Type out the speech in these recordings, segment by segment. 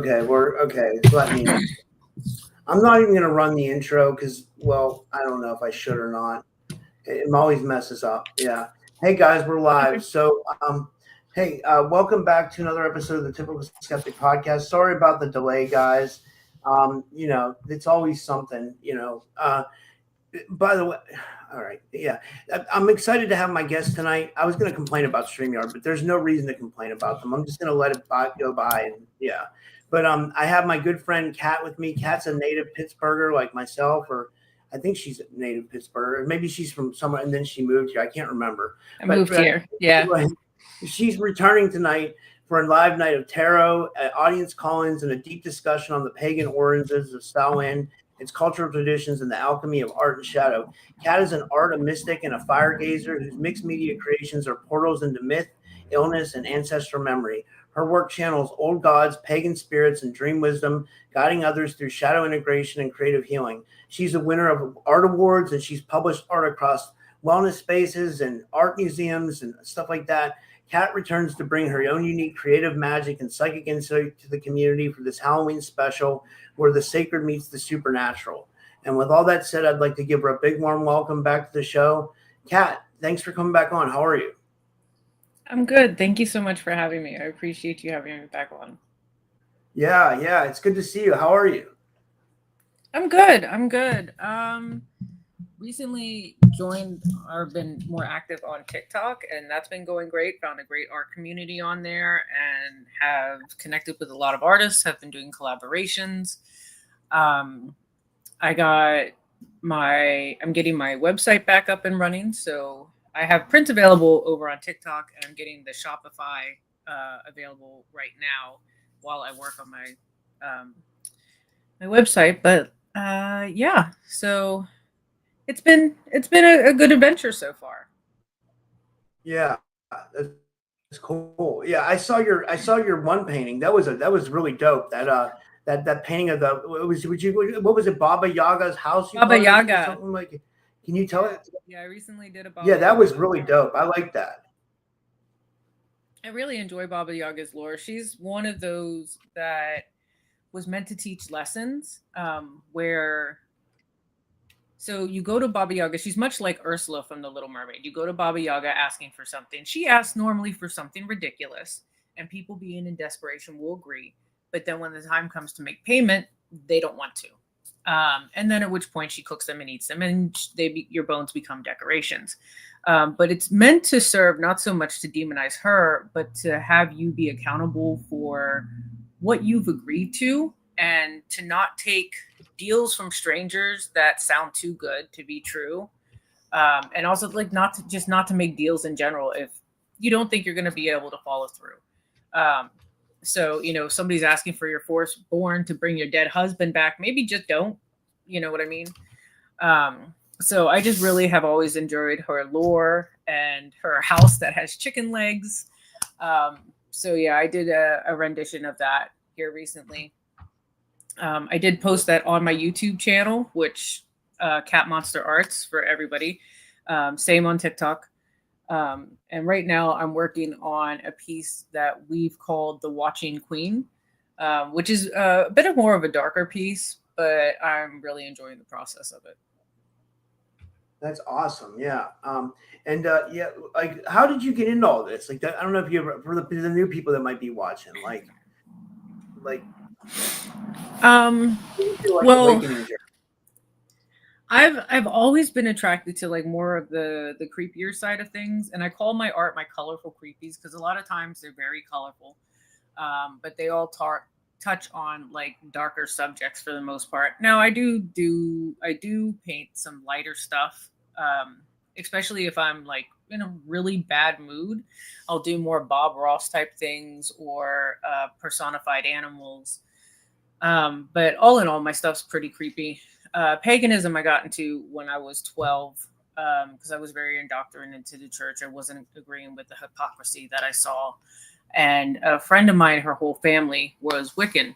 Okay, we're okay. Let me. I'm not even gonna run the intro because, well, I don't know if I should or not. It always messes up. Yeah. Hey guys, we're live. So, hey, welcome back to another episode of the Typical Skeptic Podcast. Sorry about the delay, guys. It's always something. By the way, all right, yeah, I'm excited to have my guest tonight. I was going to complain about StreamYard, but there's no reason to complain about them. I'm just going to let it go by, and yeah. But I have my good friend Kat with me. Kat's a native Pittsburgher like myself, or I think she's a native Pittsburgher. Maybe she's from somewhere, and then she moved here. I can't remember. I moved here. Yeah. She's returning tonight for a live night of tarot, audience call-ins, and a deep discussion on the pagan origins of Samhain, its cultural traditions, and the alchemy of art and shadow. Kat is an art, a mystic, and a fire gazer whose mixed media creations are portals into myth, illness, and ancestral memory. Her work channels old gods, pagan spirits, and dream wisdom, guiding others through shadow integration and creative healing. She's a winner of art awards, and she's published art across wellness spaces and art museums and stuff like that. Kat returns to bring her own unique creative magic and psychic insight to the community for this Halloween special where the sacred meets the supernatural. And with all that said, I'd like to give her a big warm welcome back to the show. Kat, thanks for coming back on. How are you? I'm good. Thank you so much for having me. I appreciate you having me back on. Yeah, it's good to see you. How are you? I'm good. Recently joined or been more active on TikTok, and that's been going great. Found a great art community on there and have connected with a lot of artists, have been doing collaborations. I'm getting my website back up and running. So I have print available over on TikTok, and I'm getting the Shopify available right now while I work on my my website. But so it's been a good adventure so far. Yeah, that's cool. Yeah, I saw your one painting. That was really dope. That painting of what was it? Baba Yaga's house. Baba Yaga. Something like. Can you tell it? Yeah, I recently did a Baba Yaga. That was really dope. I like that. I really enjoy Baba Yaga's lore. She's one of those that was meant to teach lessons where. So you go to Baba Yaga. She's much like Ursula from The Little Mermaid. You go to Baba Yaga asking for something. She asks normally for something ridiculous, and people being in desperation will agree. But then when the time comes to make payment, they don't want to. And then at which point she cooks them and eats them, and your bones become decorations. But it's meant to serve not so much to demonize her, but to have you be accountable for what you've agreed to, and to not take deals from strangers that sound too good to be true. And also not to make deals in general if you don't think you're going to be able to follow through. So, somebody's asking for your firstborn to bring your dead husband back. Maybe just don't, you know what I mean? So I just really have always enjoyed her lore and her house that has chicken legs. So yeah, I did a rendition of that here recently. I did post that on my YouTube channel, which Cat Monster Arts for everybody. Same on TikTok. And right now I'm working on a piece that we've called The Watching Queen, which is a bit more of a darker piece, but I'm really enjoying the process of it. That's awesome. Yeah. Like, how did you get into all this? Like, I don't know if you ever, for the new people that might be watching, well, I've always been attracted to like more of the creepier side of things, and I call my art my colorful creepies because a lot of times they're very colorful, but they all touch on like darker subjects for the most part. Now I do paint some lighter stuff, especially if I'm like in a really bad mood. I'll do more Bob Ross type things or personified animals. But all in all, my stuff's pretty creepy. Paganism I got into when I was 12 because I was very indoctrinated into the church. I wasn't agreeing with the hypocrisy that I saw. And a friend of mine, her whole family was Wiccan.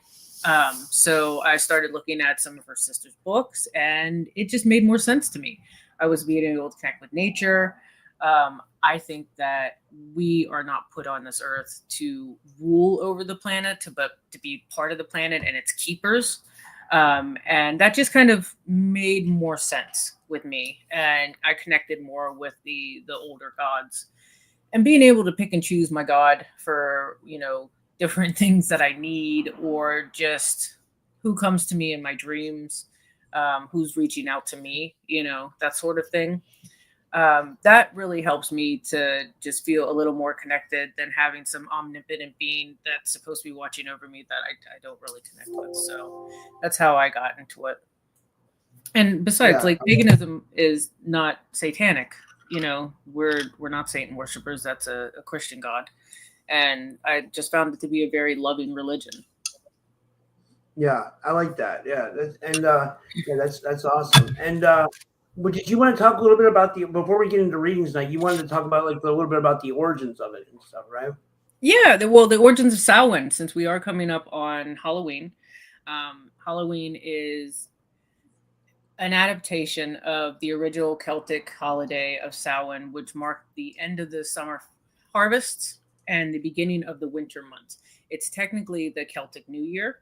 So I started looking at some of her sister's books, and it just made more sense to me. I was being able to connect with nature. I think that we are not put on this earth to rule over the planet, but to be part of the planet and its keepers. And that just kind of made more sense with me, and I connected more with the older gods, and being able to pick and choose my god for, you know, different things that I need, or just who comes to me in my dreams, who's reaching out to me, you know, that sort of thing. That really helps me to just feel a little more connected than having some omnipotent being that's supposed to be watching over me that I don't really connect with. So that's how I got into it. And besides, like, paganism is not satanic. You know, we're not Satan worshippers. That's a Christian god. And I just found it to be a very loving religion. Yeah, I like that. Yeah, that's awesome. And did you want to talk a little bit about before we get into readings tonight? You wanted to talk about like a little bit about the origins of it and stuff, right? Yeah, the origins of Samhain, since we are coming up on Halloween. Halloween is an adaptation of the original Celtic holiday of Samhain, which marked the end of the summer harvests and the beginning of the winter months. It's technically the Celtic New Year.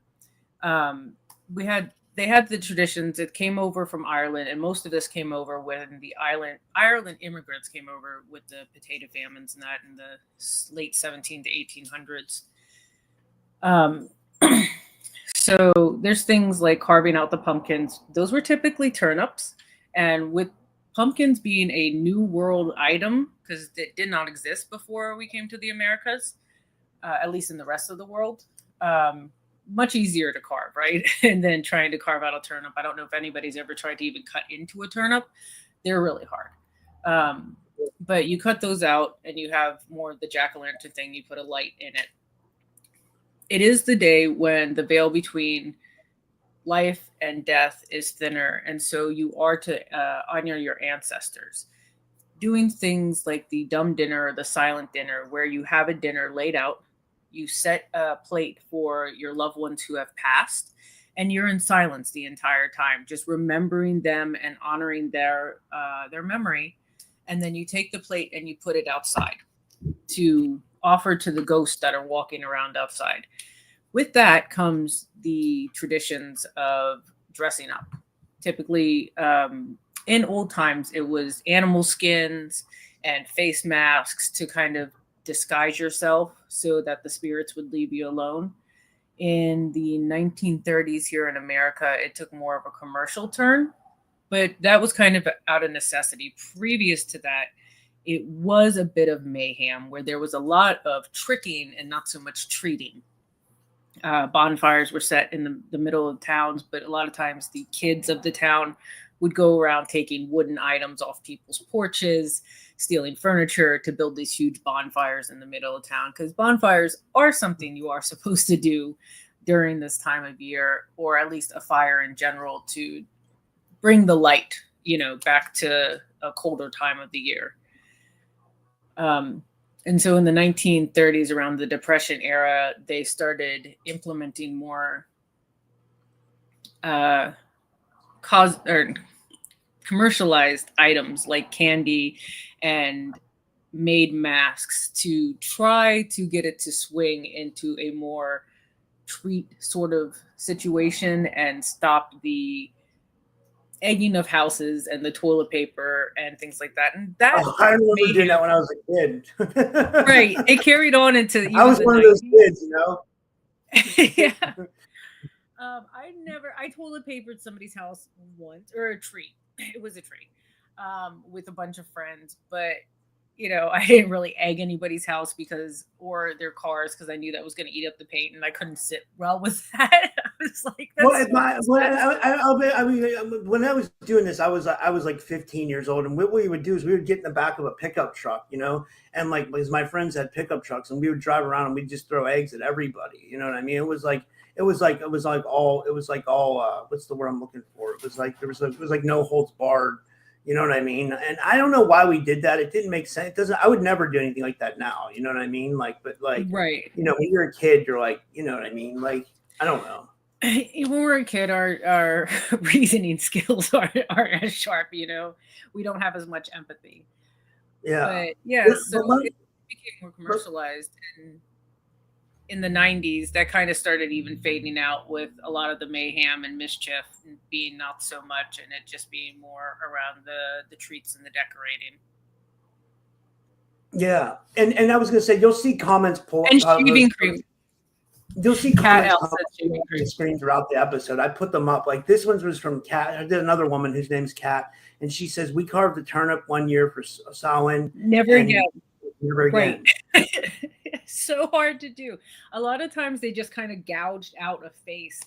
They had the traditions. It came over from Ireland, and most of this came over when the Ireland immigrants came over with the potato famines and that in the late 17 to 1800s. So there's things like carving out the pumpkins. Those were typically turnips, and with pumpkins being a new world item because it did not exist before we came to the Americas, at least in the rest of the world. Much easier to carve, right? And then trying to carve out a turnip. I don't know if anybody's ever tried to even cut into a turnip. They're really hard. But you cut those out and you have more of the jack-o'-lantern thing. You put a light in it. It is the day when the veil between life and death is thinner. And so you are to honor your ancestors. Doing things like the dumb dinner or the silent dinner, where you have a dinner laid out, you set a plate for your loved ones who have passed, and you're in silence the entire time, just remembering them and honoring their memory. And then you take the plate and you put it outside to offer to the ghosts that are walking around outside. With that comes the traditions of dressing up. Typically, in old times, it was animal skins and face masks to kind of disguise yourself so that the spirits would leave you alone. In the 1930s here in America, it took more of a commercial turn, but that was kind of out of necessity. Previous to that, it was a bit of mayhem where there was a lot of tricking and not so much treating. Bonfires were set in the middle of towns, but a lot of times the kids of the town would go around taking wooden items off people's porches, stealing furniture to build these huge bonfires in the middle of town, because bonfires are something you are supposed to do during this time of year, or at least a fire in general, to bring the light, you know, back to a colder time of the year. And so in the 1930s, around the Depression era, they started implementing more commercialized items like candy and made masks to try to get it to swing into a more treat sort of situation and stop the egging of houses and the toilet paper and things like that. And that I remember doing that when I was a kid. Right. It carried on into I was one 90s. Of those kids, you know. Yeah. I toilet papered somebody's house once, or a tree. It was a tree, with a bunch of friends, but you know, I didn't really egg anybody's house or their cars, because I knew that was going to eat up the paint, and I couldn't sit well with that. I was like, when I was doing this, I was like 15 years old, and what we would do is we would get in the back of a pickup truck, you know, and like, because my friends had pickup trucks, and we would drive around and we'd just throw eggs at everybody. You know what I mean? It was like all what's the word I'm looking for? It was like no holds barred. You know what I mean? And I don't know why we did that. It didn't make sense. I would never do anything like that now. You know what I mean? Like, but like, right. You know, when you're a kid, you're like, you know what I mean? Like, I don't know. When we're a kid, our reasoning skills aren't as sharp, you know, we don't have as much empathy. Yeah. But yeah, so it became more commercialized, and in the 90s that kind of started even fading out with a lot of the mayhem and mischief and being not so much, and it just being more around the treats and the decorating. Yeah, and I was gonna say you'll see comments and shaving cream. You'll see comments on the screen throughout the episode. I put them up. Like this one was from Kat. I did another woman whose name's Kat, and she says we carved a turnip one year for Samhain. Never again. Never again. Right. So hard to do. A lot of times they just kind of gouged out a face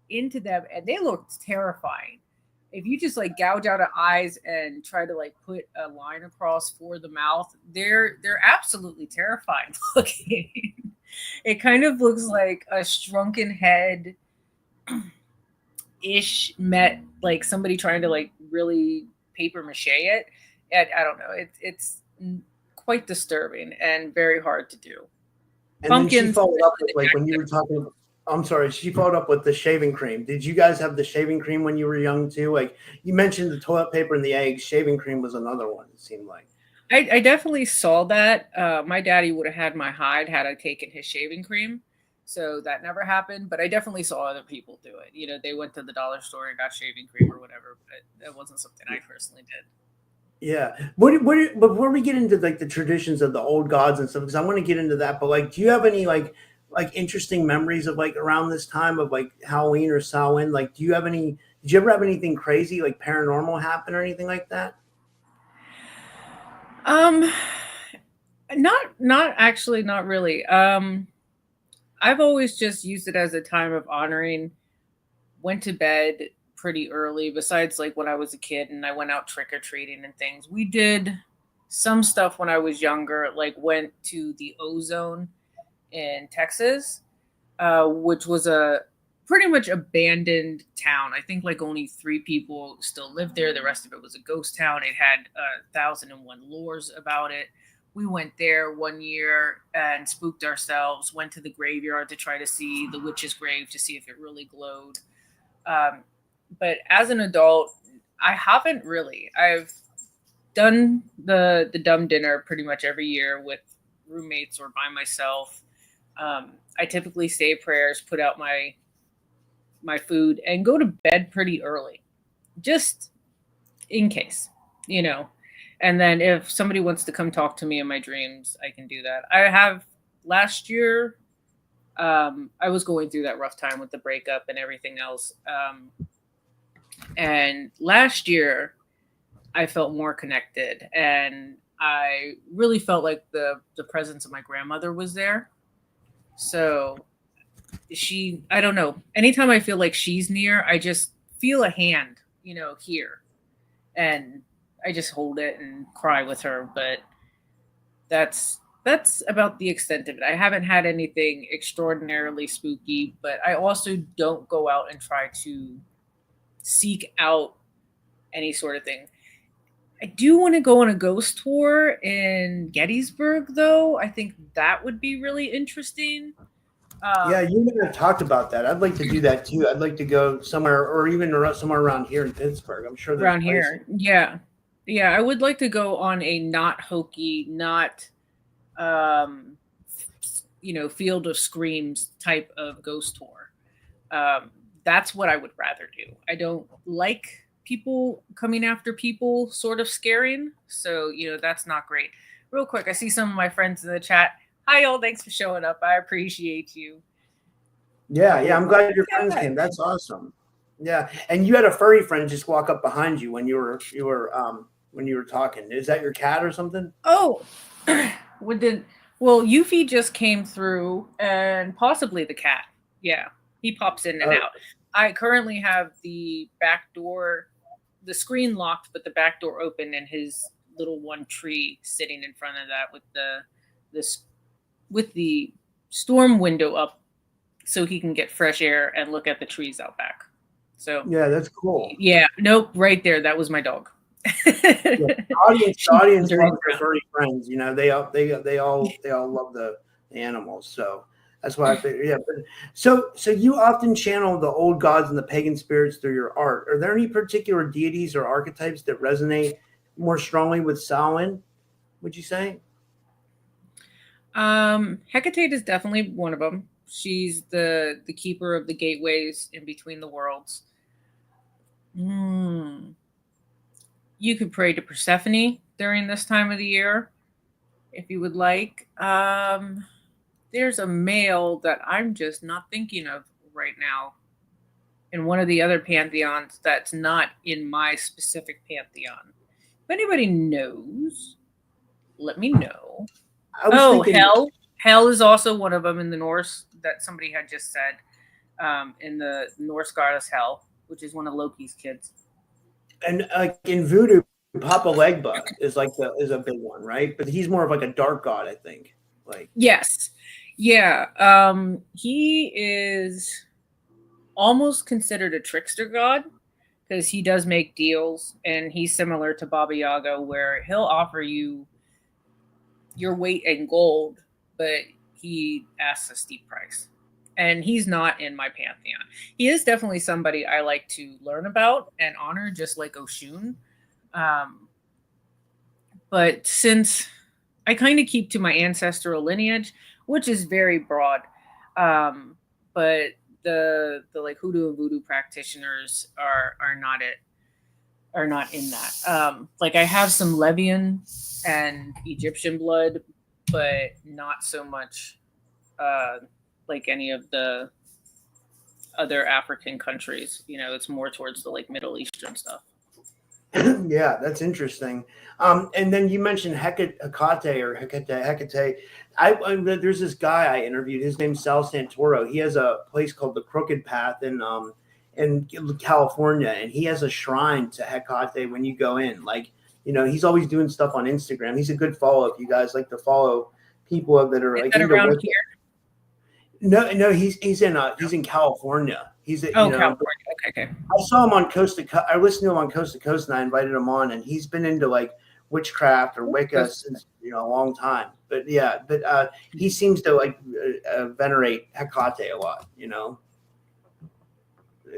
into them, and they looked terrifying. If you just like gouge out eyes and try to like put a line across for the mouth, they're absolutely terrifying looking. It kind of looks like a shrunken head ish met like somebody trying to like really paper mache it. And I don't know. It's quite disturbing and very hard to do. And pumpkins, then she followed up with like when you were talking. I'm sorry, she followed up with the shaving cream. Did you guys have the shaving cream when you were young too? Like you mentioned the toilet paper and the eggs. Shaving cream was another one, it seemed like. I definitely saw that. My daddy would have had my hide had I taken his shaving cream. So that never happened. But I definitely saw other people do it. You know, they went to the dollar store and got shaving cream or whatever. But that wasn't something I personally did. Yeah. Before we get into like the traditions of the old gods and stuff, because I want to get into that. But like, do you have any like interesting memories of like around this time of like Halloween or Samhain? Like, did you ever have anything crazy like paranormal happen or anything like that? Not really. I've always just used it as a time of honoring. Went to bed pretty early, besides like when I was a kid and I went out trick-or-treating and things. We did some stuff when I was younger, like went to the Ozone in Texas, which was a pretty much abandoned town. I think like only 3 people still lived there. The rest of it was a ghost town. It had 1,001 lores about it. We went there one year and spooked ourselves, went to the graveyard to try to see the witch's grave to see if it really glowed. But as an adult, I haven't really. I've done the dumb dinner pretty much every year with roommates or by myself. I typically say prayers, put out my food, and go to bed pretty early, just in case, you know. And then if somebody wants to come talk to me in my dreams, I can do that. I have last year, I was going through that rough time with the breakup and everything else. And last year, I felt more connected, and I really felt like the presence of my grandmother was there. So I don't know. Anytime I feel like she's near, I just feel a hand, you know, here. And I just hold it and cry with her. But that's about the extent of it. I haven't had anything extraordinarily spooky, but I also don't go out and try to seek out any sort of thing. I do want to go on a ghost tour in Gettysburg, though. I think that would be really interesting. Yeah, you and I have talked about that. I'd like to do that too. I'd like to go somewhere, or even somewhere around here in Pittsburgh. I'm sure around here. Yeah. I would like to go on a not hokey, not Field of Screams type of ghost tour. That's what I would rather do. I don't like people coming after people sort of scaring. So, that's not great. Real quick, I see some of my friends in the chat. Hi, y'all. Thanks for showing up. I appreciate you. Yeah. I'm glad your friends came. That's awesome. Yeah. And you had a furry friend just walk up behind you when you were talking. Is that your cat or something? Oh, Yuffie just came through, and possibly the cat. Yeah. He pops in and out. I currently have the back door, the screen locked, but the back door open, and his little one tree sitting in front of that with the storm window up, so he can get fresh air and look at the trees out back. So yeah, that's cool. Yeah, nope, right there. That was my dog. The audience loves their furry friends. They all love the animals. So that's why I figured. Yeah. So you often channel the old gods and the pagan spirits through your art. Are there any particular deities or archetypes that resonate more strongly with Samhain? would you say? Hecate is definitely one of them. She's the keeper of the gateways in between the worlds. You could pray to Persephone during this time of the year if you would like. There's a male that I'm just not thinking of right now in one of the other pantheons that's not in my specific pantheon. If anybody knows, let me know. I was thinking Hell. Hell is also one of them in the Norse that somebody had just said. In the Norse goddess Hell, which is one of Loki's kids. And like in voodoo, Papa Legba is a big one, right? But he's more of like a dark god, I think. Like yes, yeah. He is almost considered a trickster god because he does make deals, and he's similar to Baba Yaga, where he'll offer you your weight in gold, but he asks a steep price. And he's not in my pantheon. He is definitely somebody I like to learn about and honor, just like Oshun. But since I kind of keep to my ancestral lineage, which is very broad, but the like hoodoo and voodoo practitioners are not in that. Like I have some Levian and Egyptian blood, but not so much like any of the other African countries. It's more towards the like Middle Eastern stuff. Yeah, that's interesting. And then you mentioned Hecate. There's this guy I interviewed. His name's Sal Santoro. He has a place called the Crooked Path in California, and he has a shrine to Hecate when you go in. Like, he's always doing stuff on Instagram. He's a good follow if you guys like to follow people that are like around here. No, he's in California. California. Okay. I saw him on Coast to Coast. I listened to him on Coast to Coast, and I invited him on. And he's been into like witchcraft or Wicca since a long time. But he seems to like venerate Hecate a lot.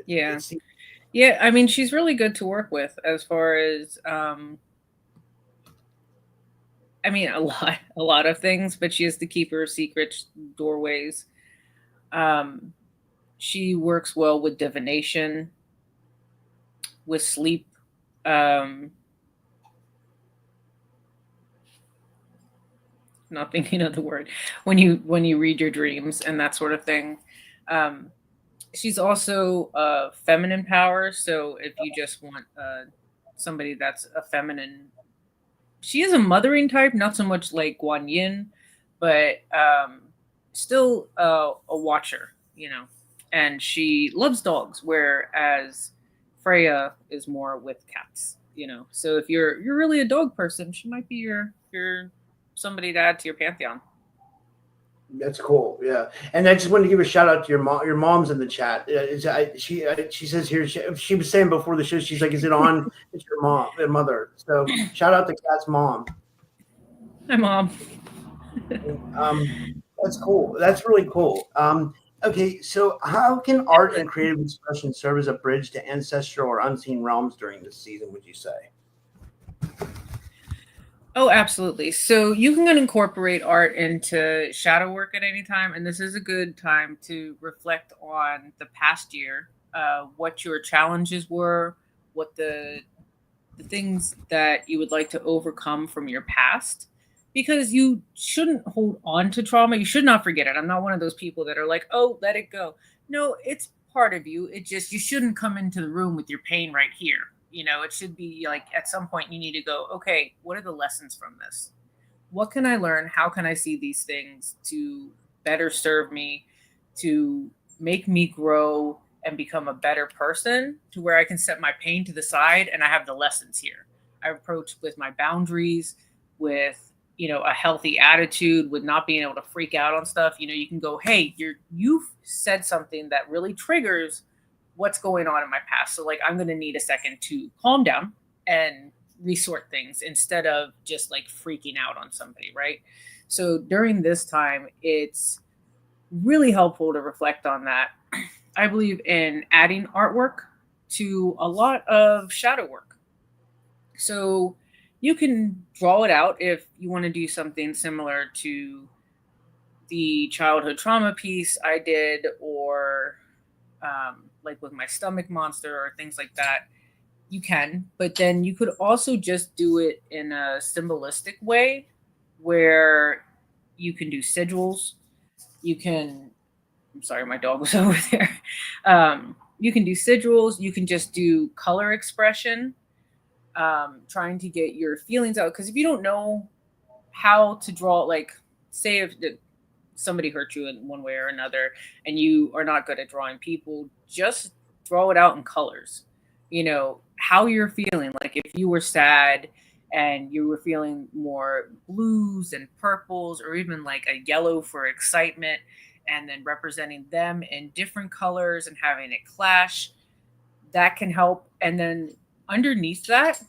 Yeah. Yeah. I mean, she's really good to work with as far as a lot of things, but she has to keep her secret doorways. She works well with divination, with sleep. Not thinking of the word when you read your dreams and that sort of thing. She's also feminine power. So if you just want somebody that's a feminine, she is a mothering type, not so much like Guan Yin, but still a watcher, and she loves dogs, whereas Freya is more with cats, So if you're really a dog person, she might be your somebody to add to your pantheon. That's cool. Yeah. And I just wanted to give a shout out to your mom. Your mom's in the chat. She says here, she was saying before the show, she's like, is it on? It's your mom, your mother. So shout out to Kat's mom. Hi, Mom. That's cool. That's really cool. Okay. So how can art and creative expression serve as a bridge to ancestral or unseen realms during this season, would you say? Oh, absolutely. So you can incorporate art into shadow work at any time. And this is a good time to reflect on the past year, what your challenges were, what the things that you would like to overcome from your past. Because you shouldn't hold on to trauma. You should not forget it. I'm not one of those people that are like, oh, let it go. No, it's part of you. It just, you shouldn't come into the room with your pain right here. It should be like at some point you need to go, okay, what are the lessons from this? What can I learn? How can I see these things to better serve me, to make me grow and become a better person, to where I can set my pain to the side and I have the lessons here. I approach with my boundaries, with a healthy attitude, with not being able to freak out on stuff. You can go, hey, you've said something that really triggers what's going on in my past. So like, I'm going to need a second to calm down and resort things instead of just like freaking out on somebody. Right. So during this time, it's really helpful to reflect on that. I believe in adding artwork to a lot of shadow work. So You can draw it out if you want to do something similar to the childhood trauma piece I did, or like with my stomach monster or things like that. You can, but then you could also just do it in a symbolistic way where you can do sigils. You can, I'm sorry, my dog was over there. You can do sigils. You can just do color expression, trying to get your feelings out. Because if you don't know how to draw, like, say if somebody hurt you in one way or another and you are not good at drawing people, just draw it out in colors. How you're feeling. Like if you were sad and you were feeling more blues and purples, or even like a yellow for excitement, and then representing them in different colors and having it clash, that can help. And then underneath that,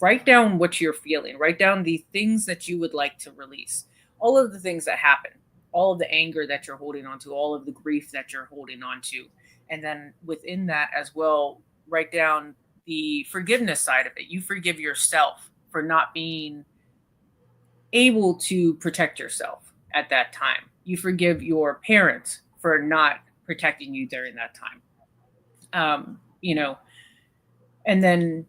write down what you're feeling. Write down the things that you would like to release. All of the things that happen, all of the anger that you're holding on to, all of the grief that you're holding on to. And then within that as well, write down the forgiveness side of it. You forgive yourself for not being able to protect yourself at that time. You forgive your parents for not protecting you during that time. And then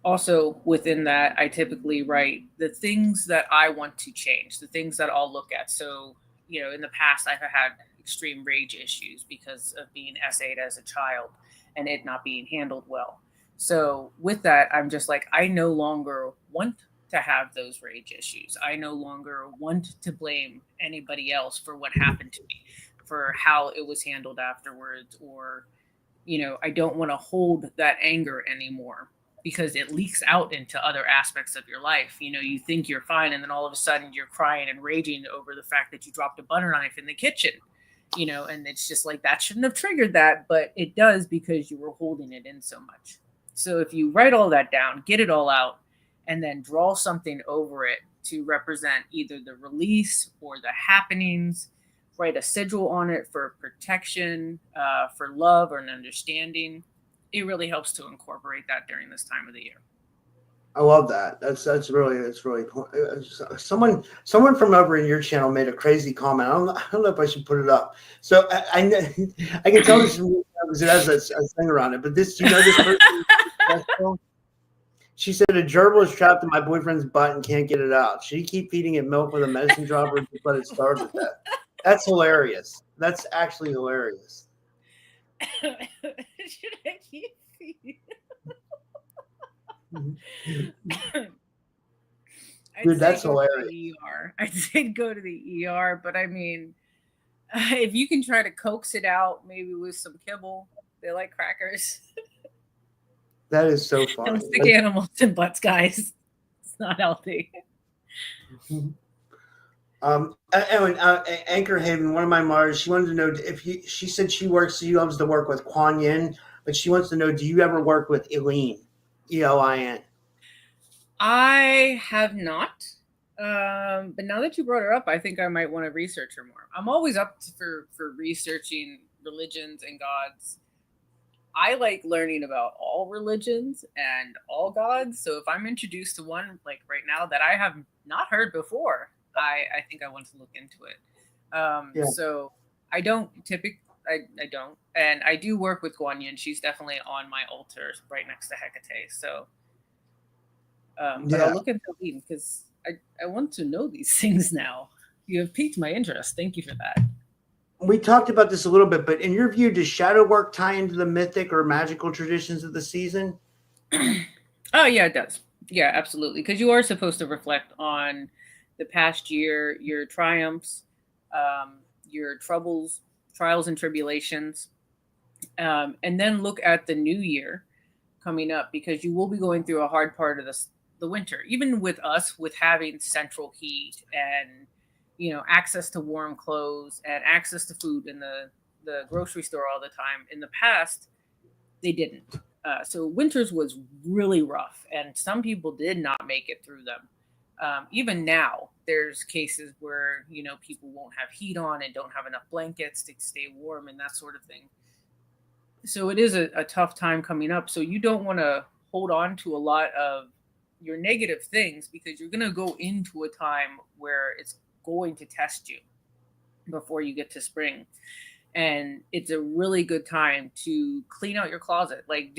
also within that, I typically write the things that I want to change, the things that I'll look at. So, in the past, I've had extreme rage issues because of being essayed as a child and it not being handled well. So with that, I'm just like, I no longer want to have those rage issues. I no longer want to blame anybody else for what happened to me, for how it was handled afterwards, or I don't want to hold that anger anymore, because it leaks out into other aspects of your life. You think you're fine, and then all of a sudden you're crying and raging over the fact that you dropped a butter knife in the kitchen, and it's just like, that shouldn't have triggered that, but it does because you were holding it in so much. So if you write all that down, get it all out, and then draw something over it to represent either the release or the happenings, write a sigil on it for protection, for love or an understanding. It really helps to incorporate that during this time of the year. I love that. That's really cool. Someone from over in your channel made a crazy comment. I don't know if I should put it up. So I can tell this because it has a thing around it. But this, this person, she said a gerbil is trapped in my boyfriend's butt and can't get it out. Should he keep feeding it milk with a medicine drop, or just let it starve to death? That's hilarious. That's actually hilarious. Should I keep feeding? Dude, that's hilarious. I did go to the ER, but I mean, if you can try to coax it out, maybe with some kibble. They like crackers. That is so funny. Don't stick animals in butts, guys. It's not healthy. Anchor Haven, one of my Mars, she wanted to know if she said she loves to work with Kuan Yin, but she wants to know, do you ever work with Eileen? ELIN. I have not. But now that you brought her up, I think I might want to research her more. I'm always up for researching religions and gods. I like learning about all religions and all gods. So if I'm introduced to one, like right now, that I have not heard before, I think I want to look into it. So I don't I don't. And I do work with Guan Yin. She's definitely on my altar right next to Hecate. So but I'll look into Eileen, because I want to know these things now. You have piqued my interest. Thank you for that. We talked about this a little bit, but in your view, does shadow work tie into the mythic or magical traditions of the season? Oh, yeah, it does. Yeah, absolutely. Because you are supposed to reflect on the past year, your triumphs, your troubles, trials and tribulations, and then look at the new year coming up, because you will be going through a hard part of the winter. Even with us, with having central heat and access to warm clothes and access to food in the grocery store all the time. In the past, they didn't. So winters was really rough, and some people did not make it through them. Even now, there's cases where people won't have heat on and don't have enough blankets to stay warm and that sort of thing. So it is a tough time coming up. So you don't want to hold on to a lot of your negative things, because you're going to go into a time where it's going to test you before you get to spring. And it's a really good time to clean out your closet. Like,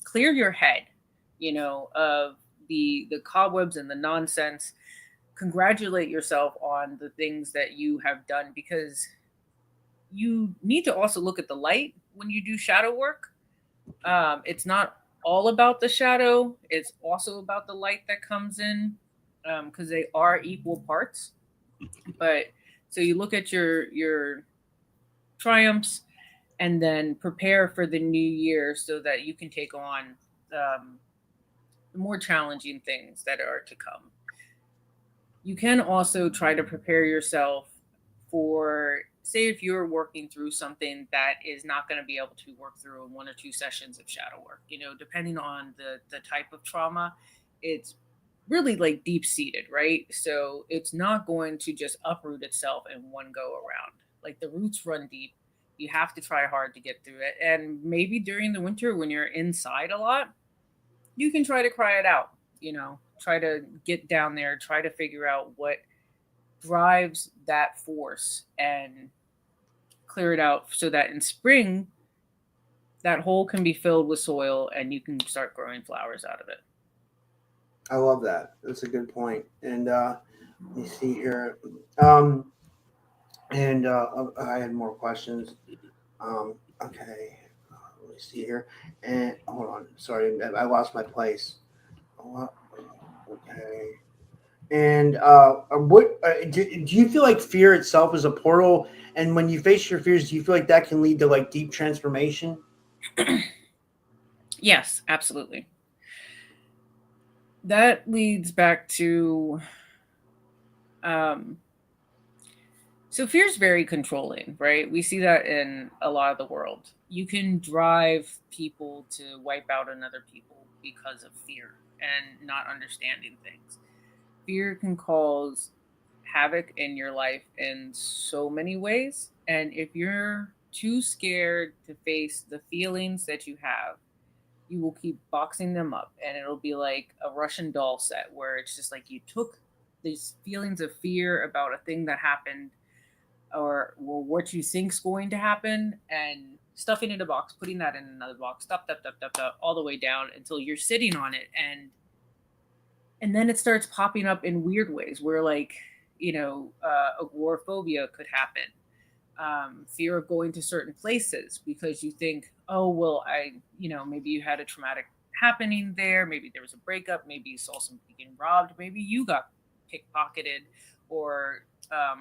clear your head, of the cobwebs and the nonsense. Congratulate yourself on the things that you have done, because you need to also look at the light when you do shadow work. It's not all about the shadow, it's also about the light that comes in, because they are equal parts. But so you look at your triumphs, and then prepare for the new year so that you can take on the more challenging things that are to come. You can also try to prepare yourself for, say, if you're working through something that is not going to be able to work through in 1 or 2 sessions of shadow work. Depending on the type of trauma, it's really like deep seated, right? So it's not going to just uproot itself in one go around. Like, the roots run deep. You have to try hard to get through it. And maybe during the winter, when you're inside a lot, you can try to cry it out, try to get down there, try to figure out what drives that force and clear it out, so that in spring, that hole can be filled with soil and you can start growing flowers out of it. I love that. That's a good point. And let me see here. And I had more questions. Okay. Let me see here. And hold on. Sorry, I lost my place. Okay. And do you feel like fear itself is a portal? And when you face your fears, do you feel like that can lead to like deep transformation? Yes, absolutely. That leads back to so fear is very controlling, right? We see that in a lot of the world. You can drive people to wipe out another people because of fear and not understanding things. Fear can cause havoc in your life in so many ways. And if you're too scared to face the feelings that you have, you will keep boxing them up. And it'll be like a Russian doll set, where it's just like you took these feelings of fear about a thing that happened, or what you think's going to happen, and stuffing it in a box, putting that in another box, stuff, all the way down until you're sitting on it. And then it starts popping up in weird ways, where, like, agoraphobia could happen. Fear of going to certain places because you think, oh, well, maybe you had a traumatic happening there. Maybe there was a breakup. Maybe you saw somebody getting robbed. Maybe you got pickpocketed or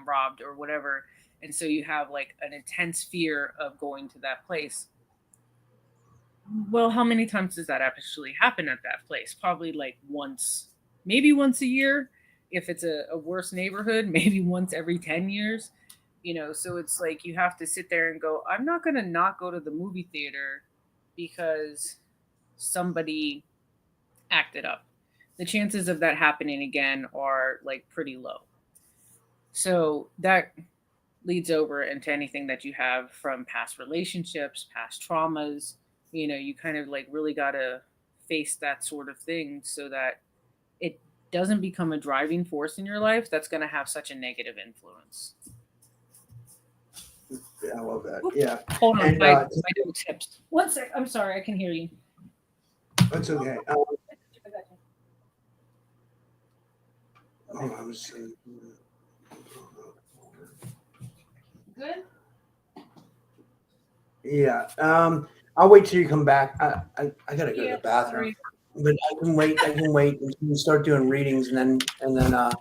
robbed or whatever. And so you have like an intense fear of going to that place. Well, how many times does that actually happen at that place? Probably like once, maybe once a year. If it's a worse neighborhood, maybe once every 10 years. So it's like you have to sit there and go, I'm not going to not go to the movie theater because somebody acted up. The chances of that happening again are like pretty low. So that leads over into anything that you have from past relationships, past traumas. You kind of like really got to face that sort of thing so that it doesn't become a driving force in your life that's going to have such a negative influence. Yeah, I love that. Yeah. Hold on. And, my dog's hips. 1 sec. I'm sorry. I can hear you. That's okay. I was good. Yeah. I'll wait till you come back. I gotta go to the bathroom. Sorry. But I can wait. And you start doing readings, and then.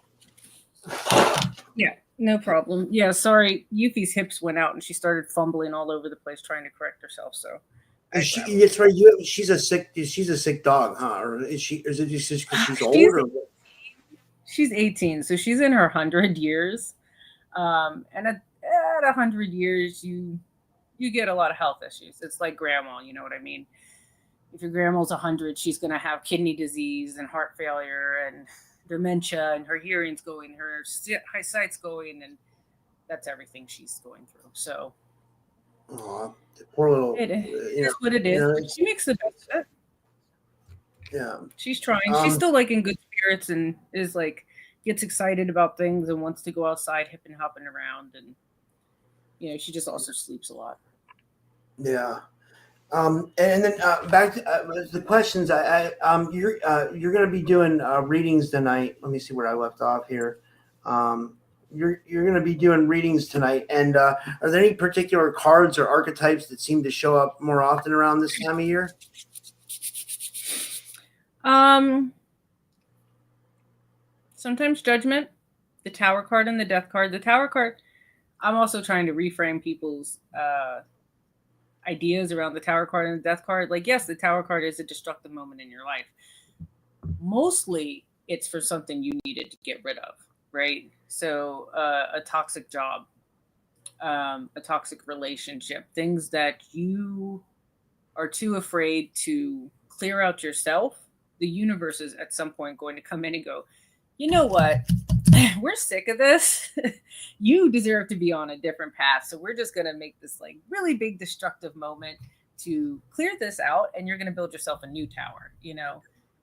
Yeah. No problem. Yeah, sorry. Yuffie's hips went out and she started fumbling all over the place trying to correct herself. So it's right. She's a sick dog, huh? Or is she? Or is it just because she's old? She's 18, so she's in her 100 years. And at 100 years, you get a lot of health issues. It's like grandma, you know what I mean? If your grandma's 100, she's going to have kidney disease and heart failure and dementia, and her hearing's going, her eyesight's going, and that's everything she's going through. So, poor little. It is what it is. She makes the best of it. Yeah. She's trying. She's still like in good spirits and is like gets excited about things and wants to go outside hipping hopping around, and she just also sleeps a lot. Yeah. And then back to the questions. You're going to be doing readings tonight. Let me see where I left off here. You're going to be doing readings tonight, and are there any particular cards or archetypes that seem to show up more often around this time of year? Sometimes Judgment, the Tower card, and the Death card. The Tower card, I'm also trying to reframe people's ideas around the Tower card and the Death card. Like, yes, the Tower card is a destructive moment in your life. Mostly, it's for something you needed to get rid of, right? So, a toxic job, a toxic relationship, things that you are too afraid to clear out yourself. The universe is at some point going to come in and go, you know what? We're sick of this. You deserve to be on a different path. So we're just going to make this like really big destructive moment to clear this out. And you're going to build yourself a new tower,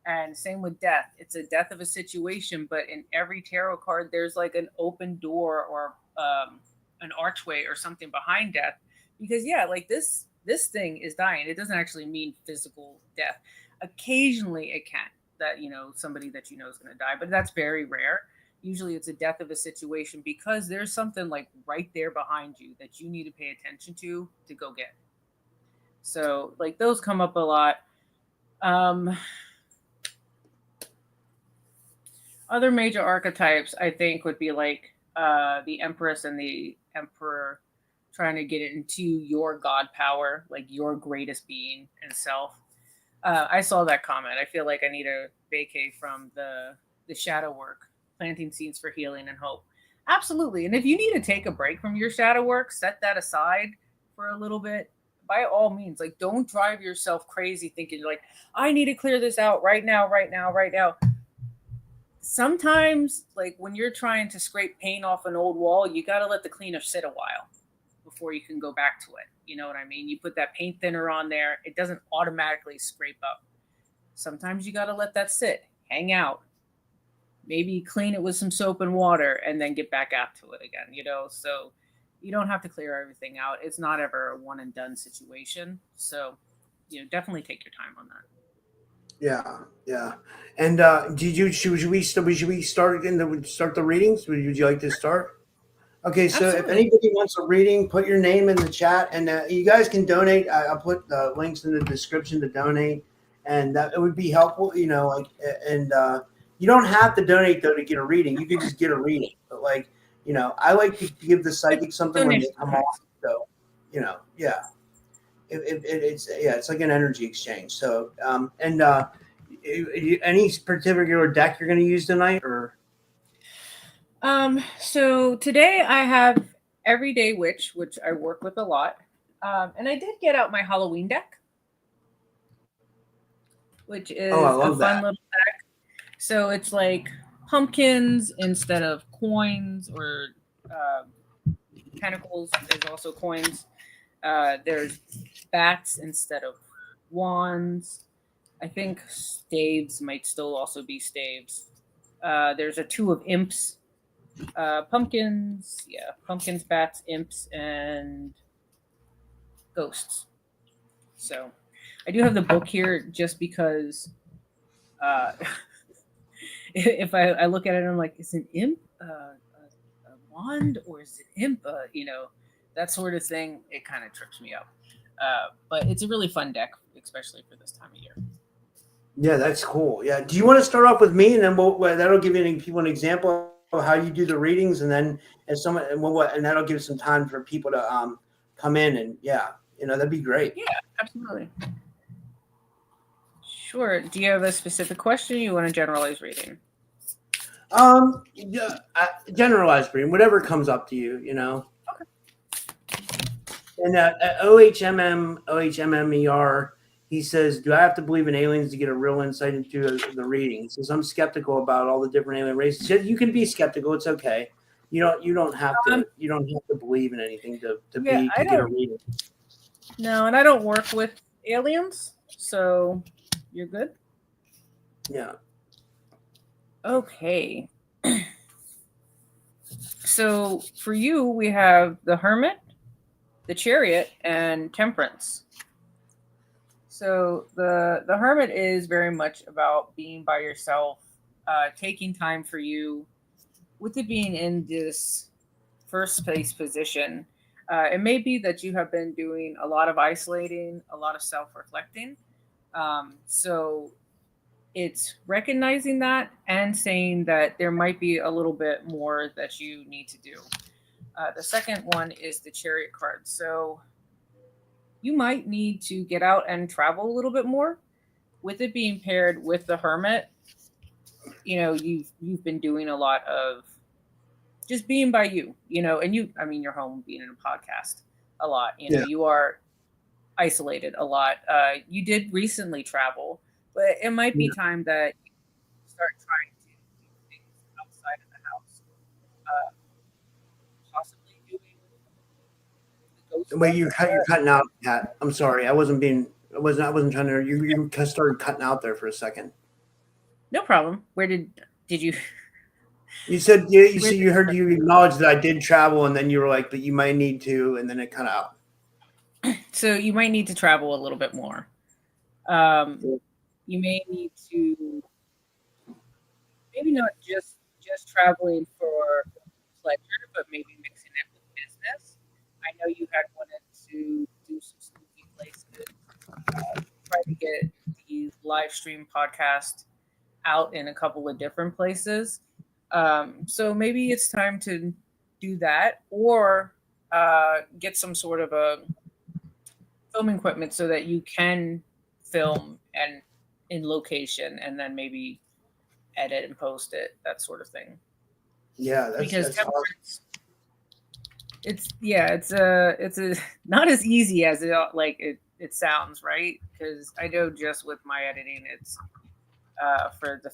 And same with death. It's a death of a situation, but in every tarot card, there's like an open door or an archway or something behind death. Because like this thing is dying. It doesn't actually mean physical death. Occasionally it can, that somebody that is going to die, but that's very rare. Usually it's a death of a situation because there's something like right there behind you that you need to pay attention to go get. So like those come up a lot. Other major archetypes I think would be like the Empress and the Emperor, trying to get it into your God power, like your greatest being and self. I saw that comment. I feel like I need a vacay from the shadow work, planting seeds for healing and hope. Absolutely. And if you need to take a break from your shadow work, set that aside for a little bit. By all means, like don't drive yourself crazy thinking like, I need to clear this out right now. Sometimes, like when you're trying to scrape paint off an old wall, you got to let the cleaner sit a while before you can go back to it. You know what I mean? You put that paint thinner on there, it doesn't automatically scrape up. Sometimes you got to let that sit, hang out, maybe clean it with some soap and water, and then get back out to it again, So you don't have to clear everything out. It's not ever a one and done situation. So, definitely take your time on that. Yeah. And should we start the readings? Would you like to start? Okay, so Absolutely. If anybody wants a reading, put your name in the chat, and you guys can donate. I'll put the links in the description to donate, and that it would be helpful, and you don't have to donate though to get a reading. You could just get a reading, but I like to give the psychic something when they come off. So, yeah, it's like an energy exchange. So, any particular deck you're going to use tonight, or? So today I have Everyday Witch, which I work with a lot. And I did get out my Halloween deck, which is a fun little deck. So it's like pumpkins instead of coins, or pentacles. There's also coins. There's bats instead of wands. I think staves might still also be staves. There's a two of imps. Pumpkins, bats, imps, and ghosts. So I do have the book here just because if I look at it, I'm like, is an imp a wand, or is it imp? That sort of thing. It kind of trips me up. But it's a really fun deck, especially for this time of year. Yeah, that's cool. Yeah. Do you want to start off with me, and then that'll give people an example of how you do the readings, and then and that'll give some time for people to come in, and that'd be great. Yeah, absolutely. Sure. Do you have a specific question? Or you want a generalized reading? Generalized reading, whatever comes up to you. Okay. And OHMMER. He says, do I have to believe in aliens to get a real insight into the reading? He says, I'm skeptical about all the different alien races. You can be skeptical. It's okay. You don't have to believe in anything to get a reading. No, and I don't work with aliens, so you're good. Yeah. Okay. So for you, we have the Hermit, the Chariot, and Temperance. So the Hermit is very much about being by yourself, taking time for you. With it being in this first place position, it may be that you have been doing a lot of isolating, a lot of self-reflecting. So it's recognizing that and saying that there might be a little bit more that you need to do. The second one is the Chariot card. So you might need to get out and travel a little bit more. With it being paired with the Hermit, you've been doing a lot of just being by you, and you're home being in a podcast a lot. Yeah. You are isolated a lot. You did recently travel, but it might be time that you start trying to do things outside of the house. Possibly doing the ghost Wait, book. you're cutting out, Pat. I'm sorry. I wasn't trying to. You started cutting out there for a second. No problem. Where did you? You said you heard you acknowledged that I did travel, and then you were like, but you might need to, and then it cut out. So you might need to travel a little bit more. You may need to maybe not just traveling for pleasure, but maybe mixing it with business. I know you had wanted to do some spooky places, try to get the live stream podcast out in a couple of different places. So maybe it's time to do that, or get some sort of a filming equipment so that you can film and in location, and then maybe edit and post it, that sort of thing. Yeah, because that's Temperance, it's a not as easy as it sounds, right? Because I know just with my editing, it's for the